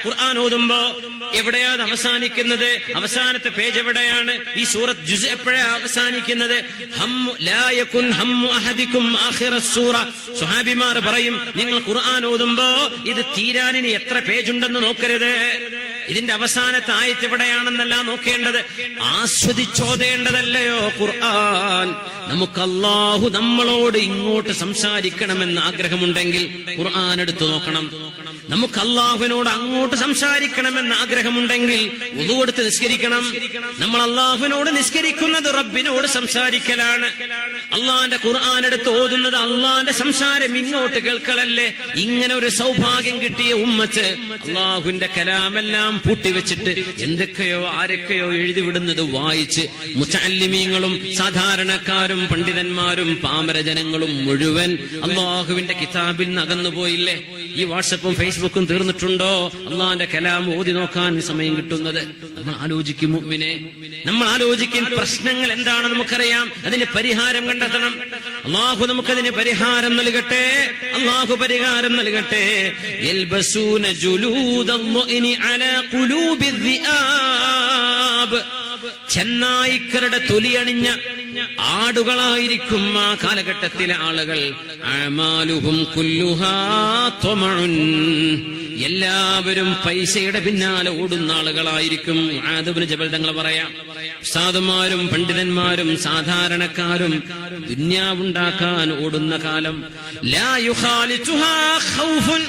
ഖുർആൻ ഓതുമ്പോ എവിടെയാണ് അവസാനിക്കുന്നത്? അവസാനത്തെ പേജ് എവിടെയാണ്? ഈ സൂറത്ത് ജുസ് എപ്പോഴാണ് അവസാനിക്കുന്നത്? ലാ യകുൻ ഹമ്മു അഹദികും ആഖിറസ് സൂറ. സ്വഹാബിമാർ പറയും, നിങ്ങൾ ഖുർആൻ ഓതുമ്പോ ഇത് തീരാനിന് എത്ര പേജുണ്ടെന്ന് നോക്കരുത്, ഇതിന്റെ അവസാനത്തെ ആയത്ത് എവിടെയാണെന്നല്ല നോക്കേണ്ടത്, ആസ്വദിച്ചോതേണ്ടതല്ലയോ ഖുർആൻ. നമുക്ക് അല്ലാഹു നമ്മളോട് ഇങ്ങോട്ട് സംസാരിക്കണമെന്ന് ആഗ്രഹമുണ്ടെങ്കിൽ ഖുർആൻ എടുത്തു നോക്കണം. നമുക്ക് അല്ലാഹുവിനോട് അങ്ങോട്ട് സംസാരിക്കണമെന്ന് ആഗ്രഹമുണ്ടെങ്കിൽ വുളു എടുത്ത് നിസ്കരിക്കണം. നമ്മൾ അല്ലാഹുവിനോട് നിസ്കരിക്കുന്നത് റബ്ബിനോട് സംസാരിക്കലാണ്. അള്ളാന്റെ ഖുർആൻ എടുത്ത് ഓതുന്നത് അള്ളാന്റെ സംസാരം ഇങ്ങോട്ട് കേൾക്കലല്ലേ. ഇങ്ങനെ ഒരു സൗഭാഗ്യം കിട്ടിയ ഉമ്മത്ത് അള്ളാഹുവിന്റെ കലാമെല്ലാം പൂട്ടിവെച്ചിട്ട് എന്തൊക്കെയോ ആരൊക്കെയോ എഴുതിവിടുന്നത് വായിച്ച് മുതഅല്ലിമീങ്ങളും സാധാരണക്കാരും പണ്ഡിതന്മാരും പാമരജനങ്ങളും മുഴുവൻ അള്ളാഹുവിന്റെ കിതാബിൽ നിന്ന് അകന്നുപോയില്ലേ? ഈ വാട്സപ്പും ഫേസ്ബുക്കും തീർന്നിട്ടുണ്ടോ അള്ളാന്റെ കലാം ഓതി നോക്കാൻ സമയം കിട്ടുന്നത്? നമ്മൾ ആലോചിക്കും മുഅ്മിനേ, നമ്മൾ ആലോചിക്കും പ്രശ്നങ്ങൾ എന്താണ് നമുക്കറിയാം, അതിന് പരിഹാരം കണ്ടെത്തണം. അള്ളാഹു നമുക്കതിന് പരിഹാരം നൽകട്ടെ, അള്ളാഹു പരിഹാരം നൽകട്ടെ. യൽബസൂന ജുലൂദൽ മുഅ്മിനി അലാ ഖുലൂബിൽ ദിആബ്, ചെന്നായിക്കരുടെ തൊലിയണിഞ്ഞ ആടുകളായിരിക്കും ആ കാലഘട്ടത്തിലെ ആളുകൾ. അഅമാലുഹും കുല്ലുഹാ തമഉൻ, എല്ലാവരും പൈസയുടെ പിന്നാലെ ഓടുന്ന ആളുകളായിരിക്കും. മുആദ് ഇബ്നു ജബൽ തങ്ങൾ പറയാം, ഉസ്താദുമാരും പണ്ഡിതന്മാരും സാധാരണക്കാരും ദുനിയാവുണ്ടാക്കാൻ ഓടുന്ന കാലം. ലാ യുഖാലിതുഹാ ഖൗഫുൻ,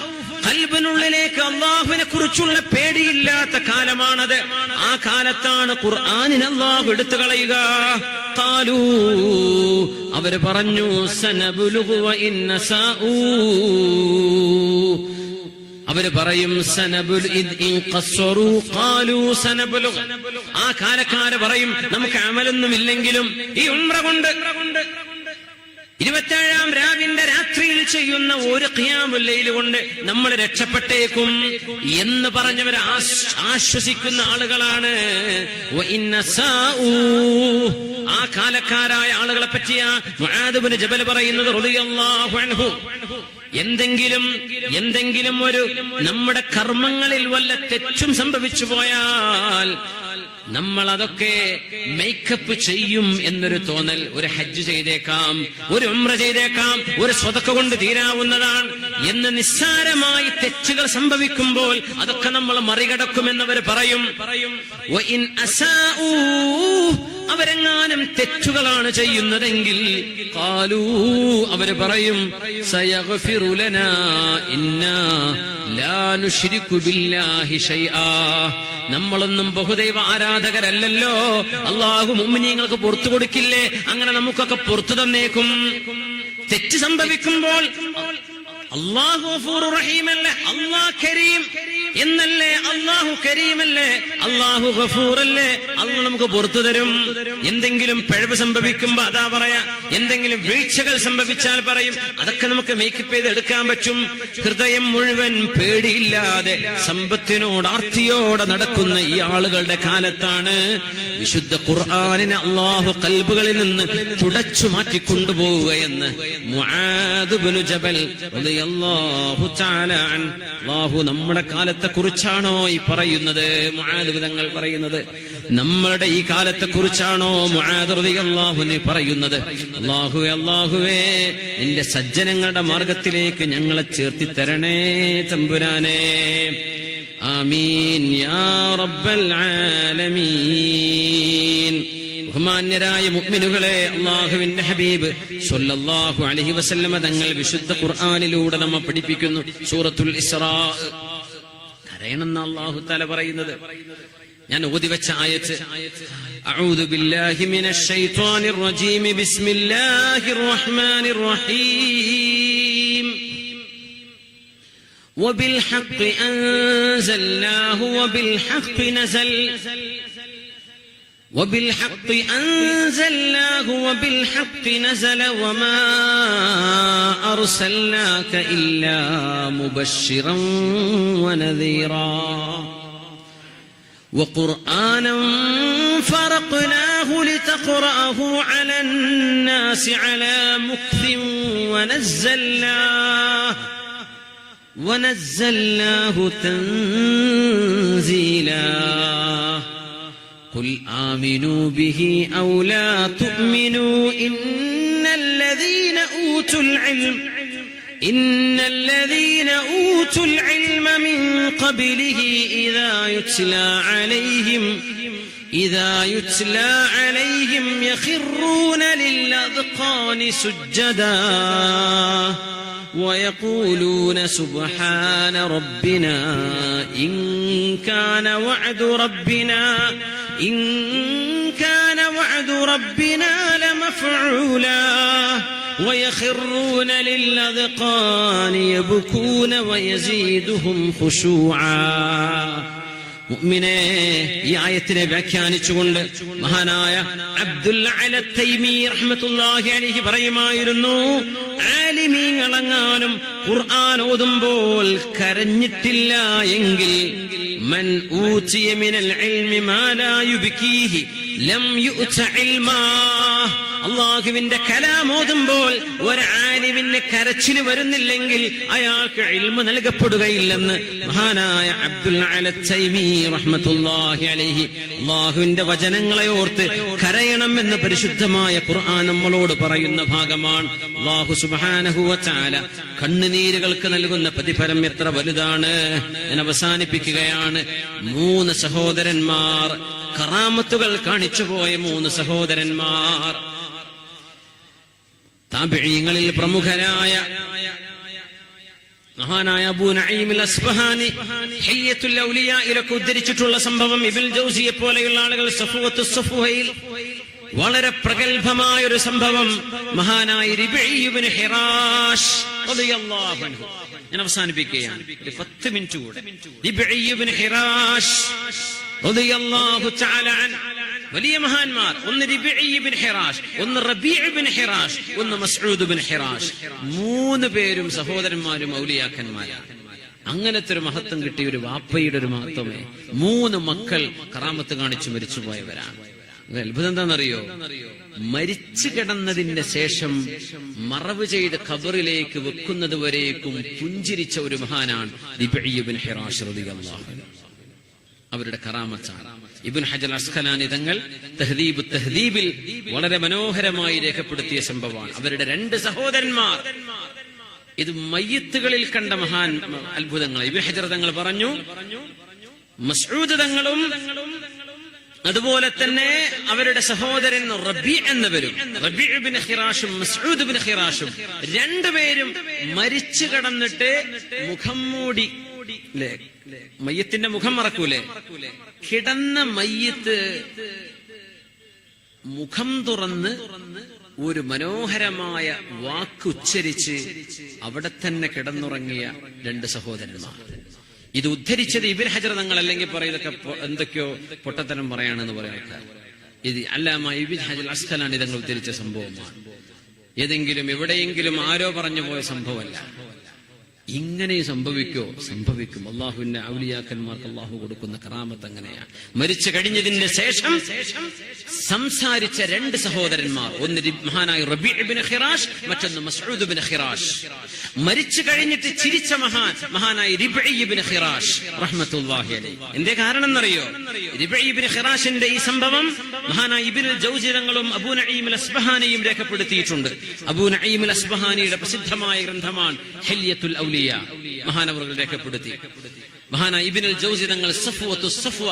ഖൽബിനുള്ളിലേക്ക് അല്ലാഹുവിനെ കുറിച്ചുള്ള പേടിയില്ലാത്ത കാലമാണത്. ആ കാലത്താണ് ഖുർആനിനെ അല്ലാഹു എടുത്തു കളയുക. ഖാലൂ, അവര് പറഞ്ഞു, സനബ്ലുഗു വ ഇന്നസാഊ, അവര് പറയും ആ കാലക്കാര് പറയും, നമുക്ക് അമലൊന്നും ഇല്ലെങ്കിലും ഈ ഉംറ കൊണ്ട് 27-ാം രാവിന്റെ രാത്രിയിൽ ചെയ്യുന്ന ഒരു ഖിയാമുൽ ലൈൽ കൊണ്ട് നമ്മൾ രക്ഷപ്പെട്ടേക്കും എന്ന് പറഞ്ഞവർ ആശ്വസിക്കുന്ന ആളുകളാണ്. ആ കാലക്കാരായ ആളുകളെ പറ്റിയ മുആദ് ഇബ്നു ജബൽ പറയുന്നത് റളിയല്ലാഹു അൻഹു, എന്തെങ്കിലും ഒരു നമ്മുടെ കർമ്മങ്ങളിൽ വല്ല തെറ്റും സംഭവിച്ചു പോയാൽ നമ്മൾ അതൊക്കെ മേക്കപ്പ് ചെയ്യും എന്നൊരു തോന്നൽ. ഒരു ഹജ്ജ് ചെയ്തേക്കാം, ഒരു ഉംറ ചെയ്തേക്കാം, ഒരു സ്വതക്ക കൊണ്ട് തീരാവുന്നതാണ് എന്ന് നിസ്സാരമായി തെറ്റുകൾ സംഭവിക്കുമ്പോൾ അതൊക്കെ നമ്മൾ മറികടക്കുമെന്നവർ പറയും. അവരെങ്ങാനും തെറ്റുകളാണ് ചെയ്യുന്നതെങ്കിൽ ഖാലൂ, അവര് പറയും, സയഗ്ഫിറു ലനാ ഇന്നാ ലാ നുശ്രികു ബില്ലാഹി ശൈആ, നമ്മളൊന്നും ബഹുദൈവ ആരാധകരല്ലല്ലോ, അല്ലാഹു മുഅ്മിനീങ്ങൾക്ക് പുറത്തു കൊടുക്കില്ലേ, അങ്ങനെ നമുക്കൊക്കെ പുറത്തു തന്നേക്കും. തെറ്റ് സംഭവിക്കുമ്പോൾ അല്ലാഹു ഗഫൂറുർ റഹീമല്ലേ, അല്ലാഹു കരീം എന്നല്ലേ, അല്ലാഹു കരീമല്ലേ, അല്ലാഹു ഗഫൂറല്ലേ, അല്ലാഹു നമുക്ക് പുറത്തു തരും. എന്തെങ്കിലും പിഴവ് സംഭവിക്കുമ്പോ അതാ പറയാ, എന്തെങ്കിലും വീഴ്ചകൾ സംഭവിച്ചാൽ പറയും, അതൊക്കെ നമുക്ക് മേക്കപ്പ് ചെയ്ത് എടുക്കാൻ പറ്റും. ഹൃദയം മുഴുവൻ പേടിയില്ലാതെ സമ്പത്തിനോട് ആർത്തിയോടെ നടക്കുന്ന ഈ ആളുകളുടെ കാലത്താണ് വിശുദ്ധ ഖുർആനിനെ അല്ലാഹു ഖൽബുകളിൽ നിന്ന് തുടച്ചു മാറ്റിക്കൊണ്ടുപോവുകയെന്ന് മുആദ് ഇബ്നു ജബൽ റളിയല്ലാഹു തആല അൻഹു. അല്ലാഹു നമ്മുടെ കാലത്തെ കുറിച്ചാണോ ഈ പറയുന്നത്? മുആദ് തങ്ങൾ പറയുന്നത് നമ്മുടെ ഈ കാലത്തെ കുറിച്ചാണോ മുആദ് റളിയല്ലാഹു അൻഹു പറയുന്നത്? അല്ലാഹുവേ, നിന്റെ സജ്ജനങ്ങളുടെ മാർഗത്തിലേക്ക് ഞങ്ങളെ ചേർത്തി തരണേ തമ്പുരാനേ. ആമീൻ യാ റബ്ബൽ ആലമീൻ. ബഹുമാന്യരായ മുഅ്മിനുകളെ, അല്ലാഹുവിന്റെ ഹബീബ് സ്വല്ലല്ലാഹു അലൈഹി വസല്ലമ തങ്ങൾ വിശുദ്ധ ഖുർആനിലൂടെ നമ്മെ പഠിപ്പിക്കുന്നു. സൂറത്തുൽ ഇസ്റാ കരയണമെന്ന് അല്ലാഹു തആല പറയുന്നത്. ഞാൻ ഓതി വെച്ച ആയത്ത്, അഊദു ബില്ലാഹി മിനശ് ശൈത്വാനിർ റജീം, ബിസ്മില്ലാഹിർ റഹ്മാനിർ റഹീം, وبالحق أنزلناه وبالحق نزل وبالحق أنزلناه وبالحق نزل وما أرسلناك إلا مبشرا ونذيرا وقرآنا فرقناه لتقرأه على الناس على مكث ونزلناه تنزيلا قل آمنوا به أو لا تؤمنوا إن الذين أوتوا العلم من قبله إذا يتلى عليهم يخرون للأذقان سجدا ويقولون سبحان ربنا إن كان وعد ربنا لمفعولا ويخرون للأذقان يبكون ويزيدهم خشوعا. മുഅ്മിനേ, ഈ ആയത്തിനെ വ്യാഖ്യാനിച്ചുകൊണ്ട് മഹാനായ അബ്ദുൽ അല തൈമി റഹ്മത്തുള്ളാഹി അലൈഹി പറയുമായിരുന്നു, ആലിമീങ്ങളെങ്ങാനും ഖുർആൻ ഓതുമ്പോൾ കരഞ്ഞിട്ടില്ല എങ്കിൽ മൻ ഊതിയ മിനൽ ഇൽമി മാ ലാ യുബ്കീഹി ലം യുഅത ഇൽമാ. അല്ലാഹുവിന്റെ കലാം ഓതുമ്പോൾ ഒരു ആലിമിന് പിന്നെ കരച്ചിൽ വരുന്നില്ലെങ്കിൽ അയാൾക്ക് ഇൽമു നൽകപ്പെടുകയില്ലെന്ന് മഹാനായ അബ്ദുൽ അഅല തൈമി റഹ്മത്തുള്ളാഹി അലൈഹി അല്ലാഹുവിന്റെ വചനങ്ങളെ ഓർത്ത് കരയണം എന്ന് പരിശുദ്ധമായ ഖുർആൻ നമ്മളോട് പറയുന്ന ഭാഗമാണ്. അല്ലാഹു സുബ്ഹാനഹു വ തആല കണ്ണുനീരുകൾക്ക് നൽകുന്ന പ്രതിഫലം എത്ര വലുതാണ്. ഞാൻ അവസാനിപ്പിക്കുകയാണ്. 3 സഹോദരന്മാർ, കറാമത്തുകൾ കാണിച്ചുപോയ 3 സഹോദരന്മാർ, താബിഈങ്ങളിൽ പ്രമുഖരായ മഹാനായ അബൂ നഈം അൽ അസ്ബഹാനി ഹിയ്യത്തുൽ ഔലിയായിലൊക്കെ ഉദ്ധരിച്ചിട്ടുള്ള സംഭവം. ഇബ്നുൽ ജൗസിയെ പോലെയുള്ള ആളുകൾ സഫുവത്തുസ് സഫുഹയിൽ വളരെ പ്രഗൽഭമായ ഒരു സംഭവം, മഹാനായ റിബഈ ഇബ്നു ഹിറാഷ് റളിയല്ലാഹു അൻഹു. ഞാൻ അവസാനിപ്പിക്കുകയാണ്, 10 മിനിറ്റ് കൂടെ. റിബഈ ഇബ്നു ഹിറാഷ് റളിയല്ലാഹു തആല അൻഹു വലിയ മഹാന്മാർ. ഒന്ന് റിബഈ ഇബ്നു ഹിറാഷ്, ഒന്ന് റബീഉ ഇബ്നു ഹിറാഷ്, ഒന്ന് മസ്ഊദ് ഇബ്നു ഹിറാഷ്. 3 പേരും സഹോദരന്മാരും ഔലിയാക്കന്മാരാണ്. അങ്ങനത്തെ ഒരു മഹത്വം കിട്ടിയ ഒരു വാപ്പയുടെ ഒരു മഹത്വമേ. 3 മക്കൾ കറാമത്ത് കാണിച്ചു മരിച്ചുപോയവരാണ്. അത്ഭുതം എന്താണെന്നറിയോ? മരിച്ചു കിടന്നതിന്റെ ശേഷം മറവ് ചെയ്ത് ഖബറിലേക്ക് വെക്കുന്നത് വരേക്കും പുഞ്ചിരിച്ച ഒരു മഹാനാണ് റിബഈ ഇബ്നു ഹിറാഷ് റളിയല്ലാഹു അൻഹു. അവരുടെ കറാമത്താണ്. ഇബ്നു ഹജർ അസ്ഖലാനി തങ്ങൾ തഹ്ദീബു തഹ്ദീബിൽ വളരെ മനോഹരമായി രേഖപ്പെടുത്തിയ സംഭവമാണ്. അവരുടെ 2 സഹോദരന്മാർ, ഇത് മയ്യിത്തുകളിൽ കണ്ട മഹാൻ അത്ഭുതങ്ങൾ. ഇബ്നു ഹജർ തങ്ങൾ പറഞ്ഞു, മസ്ഊദ് തങ്ങളും അതുപോലെ തന്നെ അവരുടെ സഹോദരൻ റബീ എന്നവരും, റബീ ഇബ്നു ഹിറാഷും മസ്ഊദ് ഇബ്നു ഹിറാഷും 2 പേരും മരിച്ചു കിടന്നിട്ട് മുഖം മൂടി, മയ്യത്തിന്റെ മുഖം മറക്കൂലേ, കിടന്ന മയ്യത്ത് മുഖം തുറന്ന് ഒരു മനോഹരമായ വാക്കുച്ചരിച്ച് അവിടെ തന്നെ കിടന്നുറങ്ങിയ 2 സഹോദരന്മാർ. ഇത് ഉദ്ധരിച്ചത് ഇബ്നു ഹജർ തങ്ങൾ, അല്ലെങ്കിൽ പറയതൊക്കെ എന്തൊക്കെയോ പൊട്ടത്തരം പറയാണെന്ന് പറയാം. ഇത് അല്ലാമ ഇബ്നു ഹജർ അസ്ഖലാനി തങ്ങൾ ഉദ്ധരിച്ച സംഭവമാണ്. ഏതെങ്കിലും എവിടെയെങ്കിലും ആരോ പറഞ്ഞു പോയ സംഭവമല്ല. ഇങ്ങനെ സംഭവിക്കും. അള്ളാഹുവിന്റെ ഔലിയാക്കന്മാർക്ക് അള്ളാഹു കൊടുക്കുന്ന കറാമത്ത് അങ്ങനെയാണ്. മരിച്ചു കഴിഞ്ഞതിന് ശേഷം സംസാരിച്ച 2 സഹോദരന്മാർ, ഒന്ന് മഹാനായ റബീഉ ഇബ്നു ഹിറാഷ്, മറ്റൊന്ന് മസ്ഊദ് ഇബ്നു ഹിറാഷ്. മരിച്ചു കഴിഞ്ഞിട്ട് ചിരിച്ച മഹാനായ റിബഈ ഇബ്നു ഹിറാഷ് റഹ്മത്തുള്ളാഹി അലൈഹി. എന്തേ കാരണം എന്നറിയോ? റിബഈ ഇബ്നു ഹിറാഷിന്റെ ഈ സംഭവം മഹാനായ ഇബ്നുൽ ജൗസി തങ്ങളും അബൂ നഈം അൽ അസ്ബഹാനിയും രേഖപ്പെടുത്തിയിട്ടുണ്ട്. അബൂ നഈം അൽ അസ്ബഹാനിയുടെ പ്രസിദ്ധമായ ഗ്രന്ഥമാണ് ഹില്യത്തുൽ ഔലിയ. മഹാനവറുകൾ രേഖപ്പെടുത്തി. മഹാനായ ഇബ്നുൽ ജൗസി തങ്ങൾ സഫ്വത്തുസ് സഫ്വ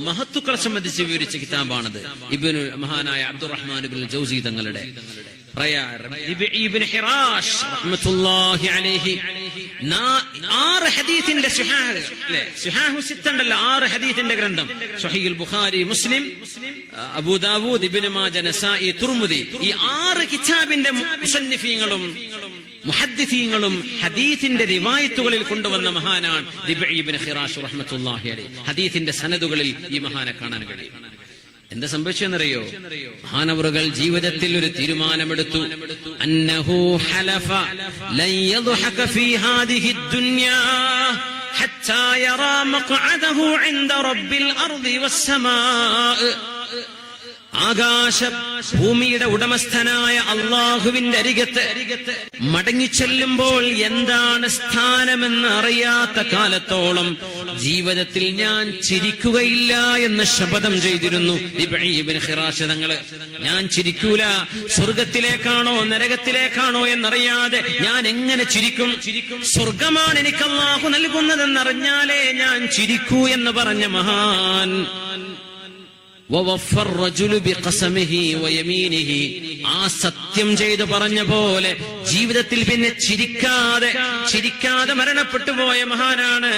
മഹത്തുക്കളെ സംബന്ധിച്ച് വിവരിച്ച കിതാബാണത്. മഹാനായ അബ്ദുറഹ്മാൻ ഇബ്നുൽ ജൗസി തങ്ങളുടെ ഇബ്നു ഹിറാഷ് റഹ്മത്തുള്ളാഹി അലൈഹി 6 ഹദീസിന്റെ സിഹാഹു സിത്ത ഉണ്ടല്ലോ, 6 ഹദീസിന്റെ ഗ്രന്ഥം. സ്വഹീഹുൽ ബുഖാരി, മുസ്ലിം, അബൂ ദാവൂദ്, ഇബ്നു മാജ, നസായി, തുർമുദി. ഈ 6 കിതാബിന്റെ മുസന്നിഫീങ്ങളും മുഹദ്ദിസീങ്ങളും ഹദീസിന്റെ റിവായത്തുകളിൽ കൊണ്ടുവന്ന മഹാനാണ് റിബഈ ഇബ്നു ഹിറാഷ് റഹ്മത്തുള്ളാഹി അലൈഹി. ഹദീസിന്റെ സനദുകളിൽ ഈ മഹാനെ കാണാൻ കഴിയും. എന്താ സംഭവിച്ചെന്നറിയോ? മഹാനവറുകൾ ജീവിതത്തിൽ ഒരു തീരുമാനമെടുത്തു. അന്നഹു ഹലഫ ലൻ യദ്ഹക ഫീ ഹാദിഹി ദുനിയാ ഹത്താ യറാ മഖ്അദഹു ഇൻദ റബ്ബിൽ അർദി വസ്സമാ. ആകാശ ഭൂമിയുടെ ഉടമസ്ഥനായ അള്ളാഹുവിന്റെ അരികത്ത് മടങ്ങിച്ചെല്ലുമ്പോൾ എന്താണ് സ്ഥാനമെന്ന് അറിയാത്ത കാലത്തോളം ജീവിതത്തിൽ ഞാൻ ചിരിക്കുകയില്ല എന്ന് ശപഥം ചെയ്തിരുന്നു റിബഈ ഇബ്നു ഹിറാഷ് തങ്ങള്. ഞാൻ ചിരിക്കൂല, സ്വർഗത്തിലേക്കാണോ നരകത്തിലേക്കാണോ എന്നറിയാതെ ഞാൻ എങ്ങനെ ചിരിക്കും? സ്വർഗമാണ് എനിക്ക് അള്ളാഹു നൽകുന്നതെന്നറിഞ്ഞാലേ ഞാൻ ചിരിക്കൂ എന്ന് പറഞ്ഞ മഹാൻ. ആ സത്യം ചെയ്ത് പറഞ്ഞ പോലെ ജീവിതത്തിൽ പിന്നെ ചിരിക്കാതെ മരണപ്പെട്ടു പോയ മഹാനാണ്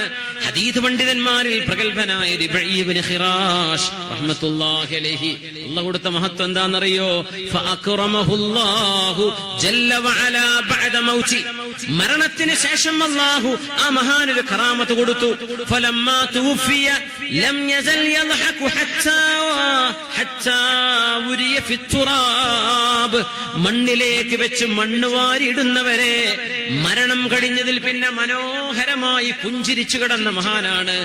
ഹദീസ് പണ്ഡിതന്മാരിൽ പ്രഗൽഭനായ റിബഈ ഇബ്നു ഹിറാഷ് റഹ്മത്തുള്ളാഹി അലൈഹി. അല്ലാഹു കൊടുത്ത മഹത്വം എന്താണെന്നറിയോ? ഫഅക്റമഹുല്ലാഹു ജല്ല വഅലാ ബഅദ മൗതി. മരണത്തിന് ശേഷം അല്ലാഹു ആ മഹാനൊരു കറാമത്ത് കൊടുത്തു. ഫലമ്മാ തുവഫിയ ലം യസൽ യദ്ഹകു ഹത്താ ഉരിയ ഫി തുറാബ്. മണ്ണിലേക്ക് വെച്ച് മണ്ണ് വാരിയിടുന്നവരെ മരണം കഴിഞ്ഞതിൽ പിന്നെ മനോഹരമായി പുഞ്ചിരിച്ചു കിടന്ന മഹാനാണ്.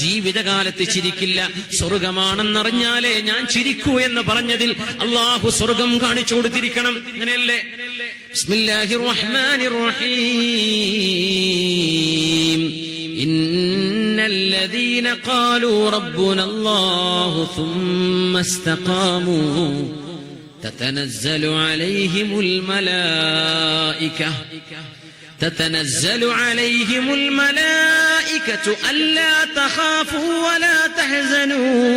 ജീവിതകാലത്ത് ചിരിക്കില്ല, സ്വർഗമാണെന്നറിഞ്ഞാലേ ഞാൻ ചിരിക്കൂ എന്ന് പറഞ്ഞതിൽ അള്ളാഹു സ്വർഗം കാണിച്ചു കൊടുത്തിരിക്കണം. അങ്ങനെയല്ലേ? ബിസ്മില്ലാഹിർ റഹ്മാനിർ റഹീം ഇന്നല്ലദീന ഖാലൂ റബ്ബുനല്ലാഹു ثم استقاموا تتنزل عليهم الملائكة ألا تخافوا ولا تحزنوا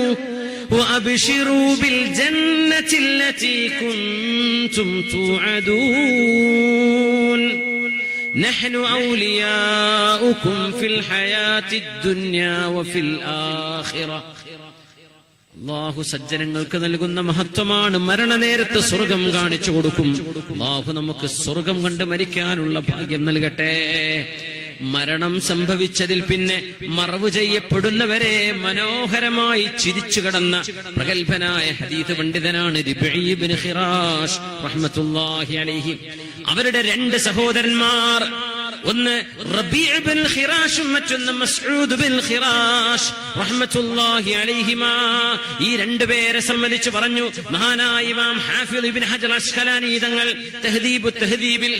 وأبشروا بالجنة التي كنتم توعدون نحن أولياؤكم في الحياة الدنيا وفي الآخرة. അല്ലാഹു സജ്ജനങ്ങൾക്ക് നൽകുന്ന മഹത്വമാണ്. മരണനേരത്ത് സ്വർഗം കാണിച്ചു കൊടുക്കും. അല്ലാഹു നമുക്ക് സ്വർഗം കണ്ട് മരിക്കാനുള്ള ഭാഗ്യം നൽകട്ടെ. മരണം സംഭവിച്ചതിൽ പിന്നെ മറവു ചെയ്യപ്പെടുന്നവരെ മനോഹരമായി ചിരിച്ചു കടന്ന പ്രഗത്ഭനായ ഹദീസ് പണ്ഡിതനാണ് റിബഈ ഇബ്നു ഖിറാശ് റഹ്മത്തുള്ളാഹി അലൈഹി. അവരുടെ രണ്ട് സഹോദരന്മാർ, ഒന്ന് റബീഅ ഇബ്നുൽ ഖിറാശും മറ്റൊന്ന് മസ്ഊദ് ഇബ്നുൽ ഖിറാശ് റഹ്മത്തുള്ളാഹി അലൈഹിമാ. ഈ രണ്ടുപേരെ സംബന്ധിച്ച് പറഞ്ഞു മഹാനായ ഇമാം ഹാഫിദ് ഇബ്നു ഹജർ അസ്ഖലാനി തങ്ങൾ തഹ്ദീബുത് തഹ്ദീബിൽ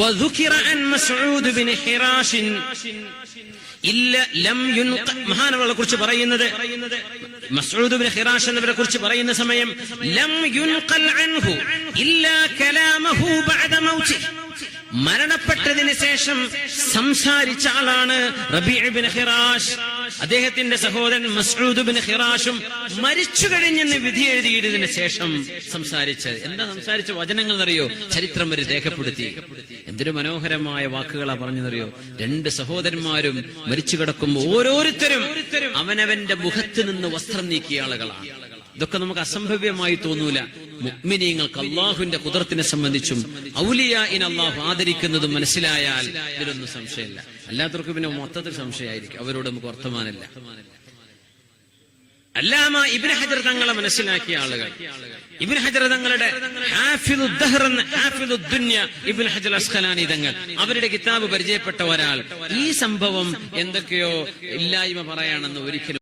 വദുകിറ അൻ മസ്ഊദ് ഇബ്നു ഖിറാശ് ഇല്ല ലം യുൻഖ. മഹാനവരെ കുറിച്ച് പറയുന്നത്, മസ്ഊദ് ഇബ്നു ഖിറാശ് എന്നവരെ കുറിച്ച് പറയുന്ന സമയം ലം യുൻഖൽ അൻഹു ഇല്ലാ കലാമഹു ബഅദ മൗതി. മരണപ്പെട്ടതിന് ശേഷം സംസാരിച്ച ആളാണ് റബീഅ ഇബ്നു ഖിറാശ്. അദ്ദേഹത്തിന്റെ സഹോദരൻ മസ്ഊദ് ഇബ്നു ഖിറാശും മരിച്ചു കഴിഞ്ഞെന്ന് വിധി എഴുതിയതിനു ശേഷം സംസാരിച്ചത്. എന്താ സംസാരിച്ച വചനങ്ങൾ എന്നറിയോ? ചരിത്രം വരെ രേഖപ്പെടുത്തി. എന്തൊരു മനോഹരമായ വാക്കുകളാ പറഞ്ഞതറിയോ? രണ്ട് സഹോദരന്മാരും മരിച്ചു കിടക്കുമ്പോൾ ഓരോരുത്തരും അവനവന്റെ മുഖത്ത് നിന്ന് വസ്ത്രം നീക്കിയ ആളുകളാണ്. ഇതൊക്കെ നമുക്ക് അസംഭവ്യമായി തോന്നൂല. മുഅ്മിനീങ്ങൾക്ക് അല്ലാഹുവിന്റെ ഖുദ്റത്തിനെ സംബന്ധിച്ചും ഔലിയാഇനെ അല്ലാഹു ആദരിക്കുന്നതും മനസ്സിലായാൽ ഇതിലൊന്നും സംശയമില്ല. അല്ലാത്തവർക്ക് പിന്നെ മൊത്തത്തിൽ സംശയമായിരിക്കും. അവരോട് നമുക്ക് വർത്തമാനമില്ല. അല്ലാമ ഇബ്നു ഹജർ തങ്ങളെ മനസ്സിലാക്കിയ ആളുകൾ, ഇബ്നു ഹജർ തങ്ങളുടെ ഹാഫിദുദ് ദഹ്ർ, ഹാഫിദുദ് ദുനിയ ഇബ്നു ഹജർ അസ്ഖലാനി തങ്ങൾ, അവരുടെ കിതാബ് പരിചയപ്പെട്ട ഒരാൾ ഈ സംഭവം എന്തൊക്കെയോ ഇല്ലായ്മ പറയാണെന്ന് ഒരിക്കലും